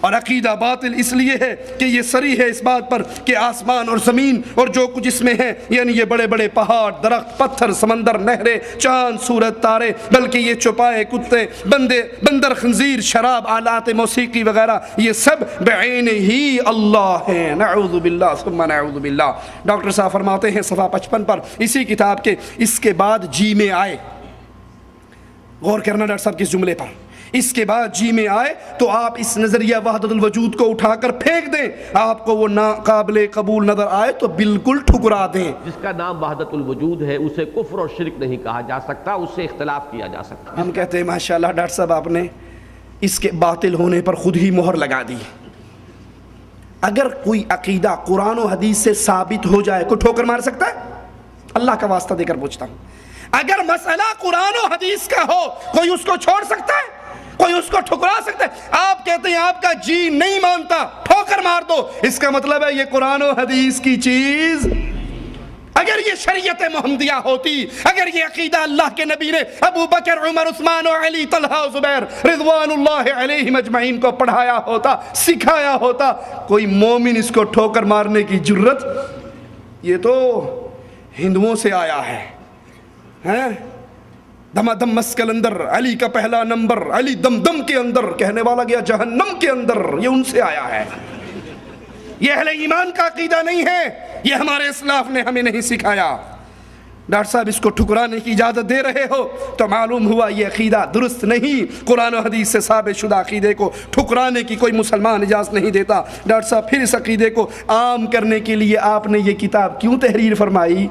اور عقیدہ باطل اس لیے ہے کہ یہ صریح ہے اس بات پر کہ آسمان اور زمین اور جو کچھ اس میں ہے، یعنی یہ بڑے بڑے پہاڑ، درخت، پتھر، سمندر، نہریں، چاند، سورج، تارے، بلکہ یہ چوپائے، کتے، بندر، خنزیر، شراب، آلات موسیقی وغیرہ، یہ سب بعین ہی اللہ ہیں۔ نعوذ باللہ ثم نعوذ باللہ۔ ڈاکٹر صاحب فرماتے ہیں صفحہ 55 پر اسی کتاب کے، اس کے بعد جی میں آئے، غور کرنا ڈاکٹر صاحب کس جملے پر، اس کے بعد جی میں آئے تو آپ اس نظریہ وحدت الوجود کو اٹھا کر پھینک دیں، آپ کو وہ ناقابل قبول نظر آئے تو بالکل ٹھکرا دیں۔
جس کا نام وحدت الوجود ہے اسے کفر اور شرک نہیں کہا جا سکتا، اس سے اختلاف کیا جا سکتا۔
ہم کہتے ہیں ماشاءاللہ ڈاکٹر صاحب آپ نے اس کے باطل ہونے پر خود ہی مہر لگا دی۔ اگر کوئی عقیدہ قرآن و حدیث سے ثابت ہو جائے کوئی ٹھوکر مار سکتا ہے؟ اللہ کا واسطہ دے کر پوچھتا ہوں، اگر مسئلہ قرآن و حدیث کا ہو کوئی اس کو چھوڑ سکتا ہے؟ کوئی اس کو ٹھکرا سکتا ہے؟ آپ کہتے ہیں آپ کا جی نہیں مانتا، ٹھوکر مار دو، اس کا مطلب ہے یہ قرآن و حدیث کی چیز۔ اگر یہ شریعت محمدیہ ہوتی، اگر یہ عقیدہ اللہ کے نبی نے ابو بکر، عمر، عثمان و علی، طلحہ و زبیر رضوان اللہ علیہم اجمعین کو پڑھایا ہوتا، سکھایا ہوتا، کوئی مومن اس کو ٹھوکر مارنے کی جرت؟ یہ تو ہندوؤں سے آیا ہے۔ دم دم مسکل اندر، علی کا پہلا نمبر، علی دم دم کے اندر، کہنے والا گیا جہنم کے اندر، یہ ان سے آیا ہے۔ یہ اہل ایمان کا عقیدہ نہیں ہے، یہ ہمارے اسلاف نے ہمیں نہیں سکھایا۔ ڈاکٹر صاحب اس کو ٹھکرانے کی اجازت دے رہے ہو تو معلوم ہوا یہ عقیدہ درست نہیں۔ قرآن و حدیث سے ثابت شدہ عقیدے کو ٹھکرانے کی کوئی مسلمان اجازت نہیں دیتا۔ ڈاکٹر صاحب پھر اس عقیدے کو عام کرنے کے لیے آپ نے یہ کتاب کیوں تحریر فرمائی؟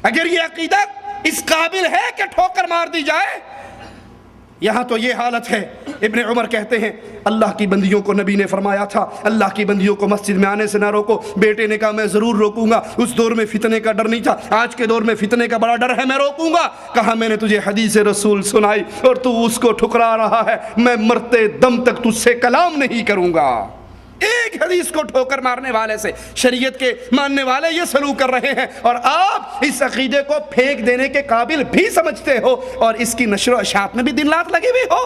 اگر یہ عقیدہ اس قابل ہے کہ ٹھوکر مار دی جائے، یہاں تو یہ حالت ہے۔ ابن عمر کہتے ہیں اللہ کی بندیوں کو نبی نے فرمایا تھا اللہ کی بندیوں کو مسجد میں آنے سے نہ روکو۔ بیٹے نے کہا میں ضرور روکوں گا، اس دور میں فتنے کا ڈر نہیں تھا، آج کے دور میں فتنے کا بڑا ڈر ہے، میں روکوں گا۔ کہا میں نے تجھے حدیث رسول سنائی اور تو اس کو ٹھکرا رہا ہے، میں مرتے دم تک تجھ سے کلام نہیں کروں گا۔ ایک حدیث کو ٹھوکر مارنے والے سے شریعت کے ماننے والے یہ سلوک کر رہے ہیں، اور آپ اس عقیدے کو پھینک دینے کے قابل بھی سمجھتے ہو اور اس کی نشر و اشاعت میں بھی دن رات لگے ہوئے ہو۔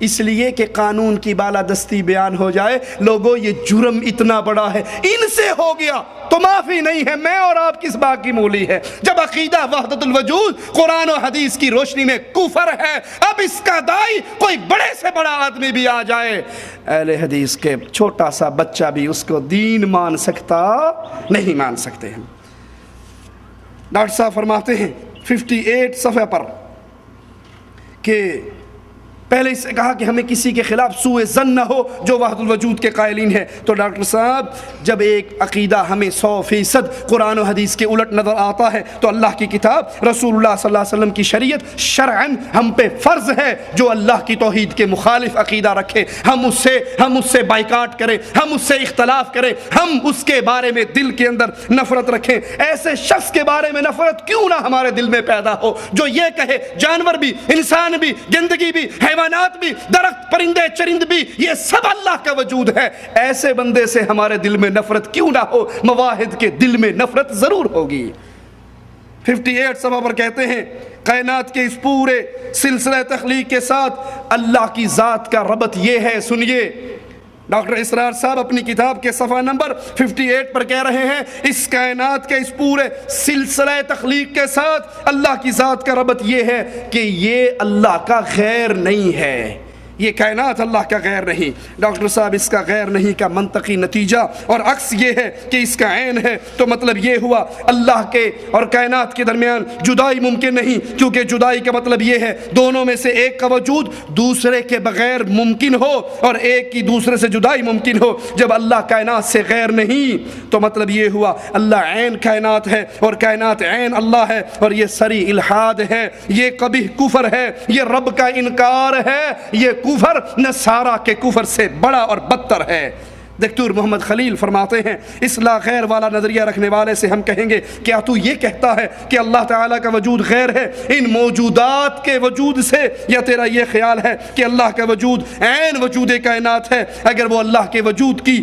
اس لیے کہ قانون کی بالادستی بیان ہو جائے. لوگوں یہ جرم اتنا بڑا ہے, ان سے ہو گیا تو معافی نہیں ہے, میں اور آپ کس بات کی مولی ہے. جب عقیدہ وحدت الوجود قرآن و حدیث کی روشنی میں کفر ہے, اب اس کا دائی کوئی بڑے سے بڑا آدمی بھی آ جائے, اہل حدیث کے چھوٹا سا بچہ بھی اس کو دین مان سکتا نہیں مان سکتے ہیں. ڈاکٹر صاحب فرماتے ہیں 58 صفحہ پر کہ پہلے اس سے کہا کہ ہمیں کسی کے خلاف سوء ظن نہ ہو جو وحدت الوجود کے قائلین ہے. تو ڈاکٹر صاحب جب ایک عقیدہ ہمیں 100% قرآن و حدیث کے الٹ نظر آتا ہے تو اللہ کی کتاب رسول اللہ صلی اللہ علیہ وسلم کی شریعت شرعاً ہم پہ فرض ہے جو اللہ کی توحید کے مخالف عقیدہ رکھے ہم اس سے بائیکاٹ کریں, ہم اس سے اختلاف کریں, ہم اس کے بارے میں دل کے اندر نفرت رکھیں. ایسے شخص کے بارے میں نفرت کیوں نہ ہمارے دل میں پیدا ہو جو یہ کہے جانور بھی, انسان بھی, گندگی بھی, حیوانات بھی, درخت, پرندے, چرند بھی, یہ سب اللہ کا وجود ہے. ایسے بندے سے ہمارے دل میں نفرت کیوں نہ ہو؟ مواحد کے دل میں نفرت ضرور ہوگی. 58 صفحہ پر کہتے ہیں کائنات کے اس پورے سلسلہ تخلیق کے ساتھ اللہ کی ذات کا ربط یہ ہے. سنیے, ڈاکٹر اسرار صاحب اپنی کتاب کے صفحہ نمبر 58 پر کہہ رہے ہیں اس کائنات کے اس پورے سلسلہ تخلیق کے ساتھ اللہ کی ذات کا ربط یہ ہے کہ یہ اللہ کا غیر نہیں ہے, یہ کائنات اللہ کا غیر نہیں. ڈاکٹر صاحب اس کا غیر نہیں کا منطقی نتیجہ اور عکس یہ ہے کہ اس کا عین ہے, تو مطلب یہ ہوا اللہ کے اور کائنات کے درمیان جدائی ممکن نہیں, کیونکہ جدائی کا مطلب یہ ہے دونوں میں سے ایک کا وجود دوسرے کے بغیر ممکن ہو اور ایک کی دوسرے سے جدائی ممکن ہو. جب اللہ کائنات سے غیر نہیں تو مطلب یہ ہوا اللہ عین کائنات ہے اور کائنات عین اللہ ہے, اور یہ سری الحاد ہے, یہ قبیح کفر ہے, یہ رب کا انکار ہے, یہ کفر نصارہ کے کفر سے بڑا اور بدتر ہے. دکتور محمد خلیل فرماتے ہیں اس لا غیر والا نظریہ رکھنے والے سے ہم کہیں گے کیا تو یہ کہتا ہے کہ اللہ تعالیٰ کا وجود غیر ہے ان موجودات کے وجود سے, یا تیرا یہ خیال ہے کہ اللہ کا وجود عین وجود کائنات ہے؟ اگر وہ اللہ کے وجود کی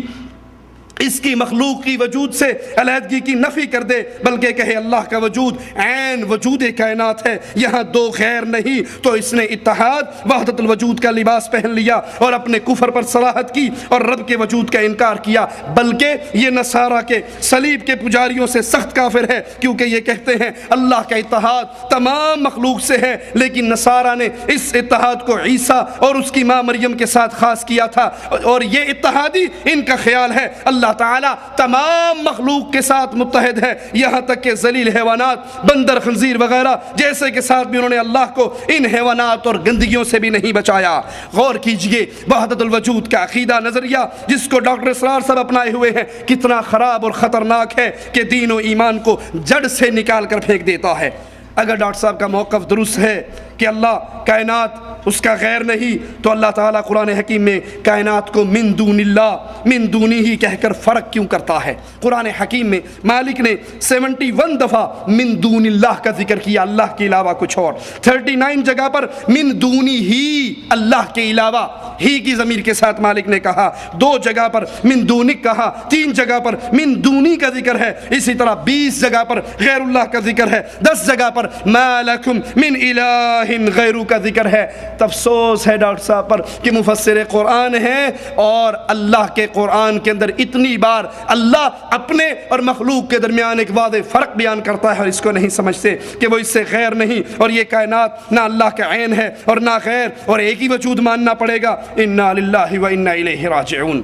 اس کی مخلوق کی وجود سے علیحدگی کی نفی کر دے بلکہ کہے اللہ کا وجود عین وجود کائنات ہے, یہاں دو غیر نہیں, تو اس نے اتحاد وحدت الوجود کا لباس پہن لیا اور اپنے کفر پر صراحت کی اور رب کے وجود کا انکار کیا. بلکہ یہ نصارہ کے صلیب کے پجاریوں سے سخت کافر ہے, کیونکہ یہ کہتے ہیں اللہ کا اتحاد تمام مخلوق سے ہے, لیکن نصارہ نے اس اتحاد کو عیسیٰ اور اس کی ماں مریم کے ساتھ خاص کیا تھا, اور یہ اتحادی ان کا خیال ہے اللہ تعالیٰ تمام مخلوق کے ساتھ متحد ہے, یہاں تک کہ ذلیل حیوانات, بندر, خنزیر وغیرہ جیسے کے ساتھ بھی انہوں نے اللہ کو ان حیوانات اور گندگیوں سے بھی نہیں بچایا. غور کیجئے وحدت الوجود کا عقیدہ نظریہ جس کو ڈاکٹر اسرار صاحب اپنائے ہوئے ہیں کتنا خراب اور خطرناک ہے کہ دین و ایمان کو جڑ سے نکال کر پھینک دیتا ہے. اگر ڈاکٹر صاحب کا موقف درست ہے کہ اللہ کائنات اس کا غیر نہیں, تو اللہ تعالیٰ قرآن حکیم میں کائنات کو من دون اللہ, من دونی ہی کہہ کر فرق کیوں کرتا ہے؟ قرآن حکیم میں مالک نے 71 دفعہ من دون اللہ کا ذکر کیا, اللہ کے علاوہ کچھ اور. 39 جگہ پر من دونی ہی, اللہ کے علاوہ ہی کی ضمیر کے ساتھ مالک نے کہا. 2 جگہ پر من دونک کہا, 3 جگہ پر من دونی کا ذکر ہے. اسی طرح 20 جگہ پر غیر اللہ کا ذکر ہے. 10 جگہ پر ما لکم من الہ غیرو کا ذکر ہے. افسوس ہے ڈاکٹر صاحب پر کہ مفسر قرآن ہیں اور اللہ کے قرآن کے اندر اتنی بار اللہ اپنے اور مخلوق کے درمیان ایک واضح فرق بیان کرتا ہے اور اس کو نہیں سمجھتے کہ وہ اس سے غیر نہیں, اور یہ کائنات نہ اللہ کا عین ہے اور نہ غیر, اور ایک ہی وجود ماننا پڑے گا. انا للہ و انا الیہ راجعون.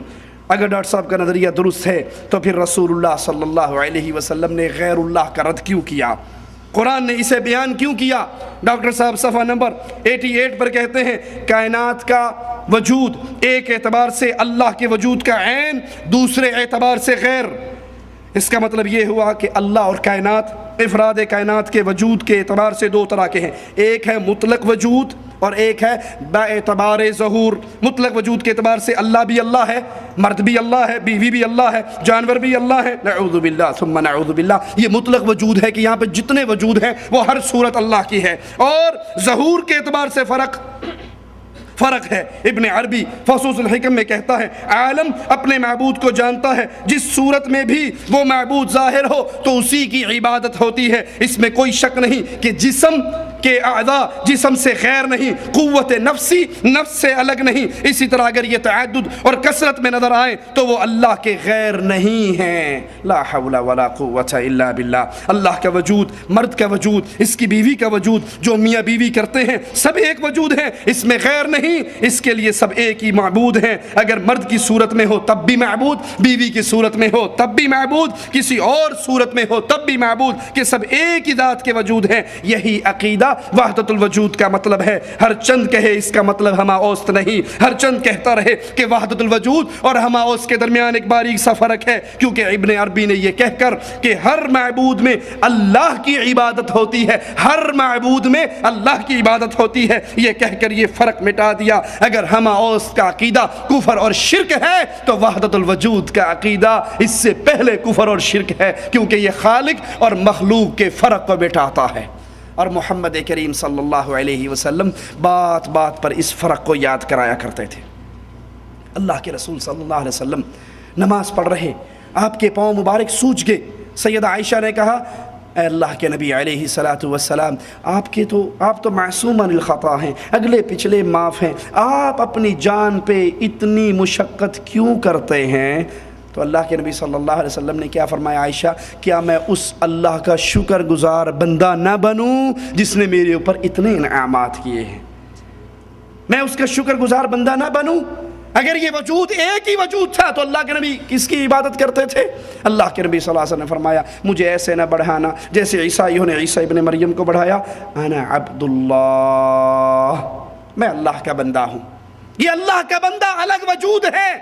اگر ڈاکٹر صاحب کا نظریہ درست ہے تو پھر رسول اللہ صلی اللہ علیہ وسلم نے غیر اللہ کا رد کیوں کیا؟ قرآن نے اسے بیان کیوں کیا؟ ڈاکٹر صاحب صفحہ نمبر 88 پر کہتے ہیں کائنات کا وجود ایک اعتبار سے اللہ کے وجود کا عین, دوسرے اعتبار سے غیر. اس کا مطلب یہ ہوا کہ اللہ اور کائنات افراد کائنات کے وجود کے اعتبار سے 2 طرح کے ہیں. ایک ہے مطلق وجود اور ایک ہے با اعتبار ظہور. مطلق وجود کے اعتبار سے اللہ بھی اللہ ہے, مرد بھی اللہ ہے, بیوی بھی اللہ ہے, جانور بھی اللہ ہے, نعوذ باللہ ثم نعوذ باللہ. یہ مطلق وجود ہے کہ یہاں پہ جتنے وجود ہیں وہ ہر صورت اللہ کی ہے. اور ظہور کے اعتبار سے فرق ہے. ابن عربی فصوص الحکم میں کہتا ہے عالم اپنے معبود کو جانتا ہے, جس صورت میں بھی وہ معبود ظاہر ہو تو اسی کی عبادت ہوتی ہے. اس میں کوئی شک نہیں کہ جسم کہ اعضا جسم سے غیر نہیں، قوت نفسی نفس سے الگ نہیں، اسی طرح اگر یہ تعدد اور کثرت میں نظر آئے تو وہ اللہ کے غیر نہیں ہیں۔ لا حول ولا قوت الا باللہ۔ اللہ کا وجود، مرد کا وجود، اس کی بیوی کا وجود، جو میاں بیوی کرتے ہیں، سب ایک وجود ہے، اس میں غیر نہیں، اس کے لیے سب ایک ہی معبود ہیں۔ اگر مرد کی صورت میں ہو تب بھی معبود، بیوی کی صورت میں ہو تب بھی معبود، کسی اور صورت میں ہو تب بھی معبود، کہ سب ایک ہی ذات کے وجود ہیں۔ یہی عقیدہ وحدت الوجود کا مطلب ہے۔ ہر چند کہے اس کا مطلب ہما اوست نہیں، ہر چند کہتا رہے کہ وحدت الوجود اور ہما اوست کے درمیان ایک باریک سا فرق ہے، کیونکہ ابن عربی نے یہ کہہ کر کہ ہر معبود میں اللہ کی عبادت ہوتی ہے، ہر معبود میں اللہ کی عبادت ہوتی ہے، یہ کہہ کر یہ فرق مٹا دیا۔ اگر ہما اوست کا عقیدہ کفر اور شرک ہے تو وحدت الوجود کا عقیدہ اس سے پہلے کفر اور شرک ہے، کیونکہ یہ خالق اور مخلوق کے فرق کو مٹاتا ہے۔ اور محمد کریم صلی اللہ علیہ وسلم بات بات پر اس فرق کو یاد کرایا کرتے تھے۔ اللہ کے رسول صلی اللہ علیہ وسلم نماز پڑھ رہے، آپ کے پاؤں مبارک سوج گئے۔ سیدہ عائشہ نے کہا اے اللہ کے نبی علیہ الصلاۃ والسلام، آپ تو معصوم عن الخطا ہیں، اگلے پچھلے معاف ہیں، آپ اپنی جان پہ اتنی مشقت کیوں کرتے ہیں؟ تو اللہ کے نبی صلی اللہ علیہ وسلم نے کیا فرمایا، عائشہ کیا میں اس اللہ کا شکر گزار بندہ نہ بنوں جس نے میرے اوپر اتنے انعامات کیے ہیں؟ میں اس کا شکر گزار بندہ نہ بنوں؟ اگر یہ وجود ایک ہی وجود تھا تو اللہ کے نبی کس کی عبادت کرتے تھے؟ اللہ کے نبی صلی اللہ علیہ وسلم نے فرمایا مجھے ایسے نہ بڑھانا جیسے عیسائیوں نے عیسیٰ ابن مریم کو بڑھایا، انا عبد اللہ، میں اللہ کا بندہ ہوں۔ یہ اللہ کا بندہ الگ وجود ہے،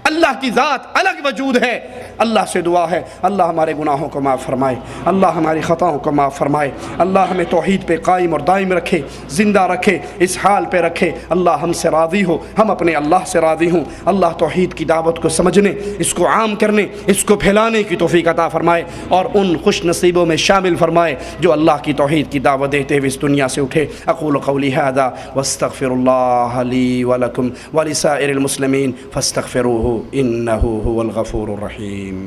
اللہ کی ذات الگ وجود ہے۔ اللہ سے دعا ہے اللہ ہمارے گناہوں کو معاف فرمائے، اللہ ہماری خطاؤں کو معاف فرمائے، اللہ ہمیں توحید پہ قائم اور دائم رکھے، زندہ رکھے، اس حال پہ رکھے اللہ ہم سے راضی ہو، ہم اپنے اللہ سے راضی ہوں۔ اللہ توحید کی دعوت کو سمجھنے، اس کو عام کرنے، اس کو پھیلانے کی توفیق عطا فرمائے، اور ان خوش نصیبوں میں شامل فرمائے جو اللہ کی توحید کی دعوت دیتے ہوئے اس دنیا سے اٹھے۔ اقول قولی ھذا واستغفر اللہ لی ولکم ولسائر المسلمین فاستغفروہ انہ هو الغفور الرحیم۔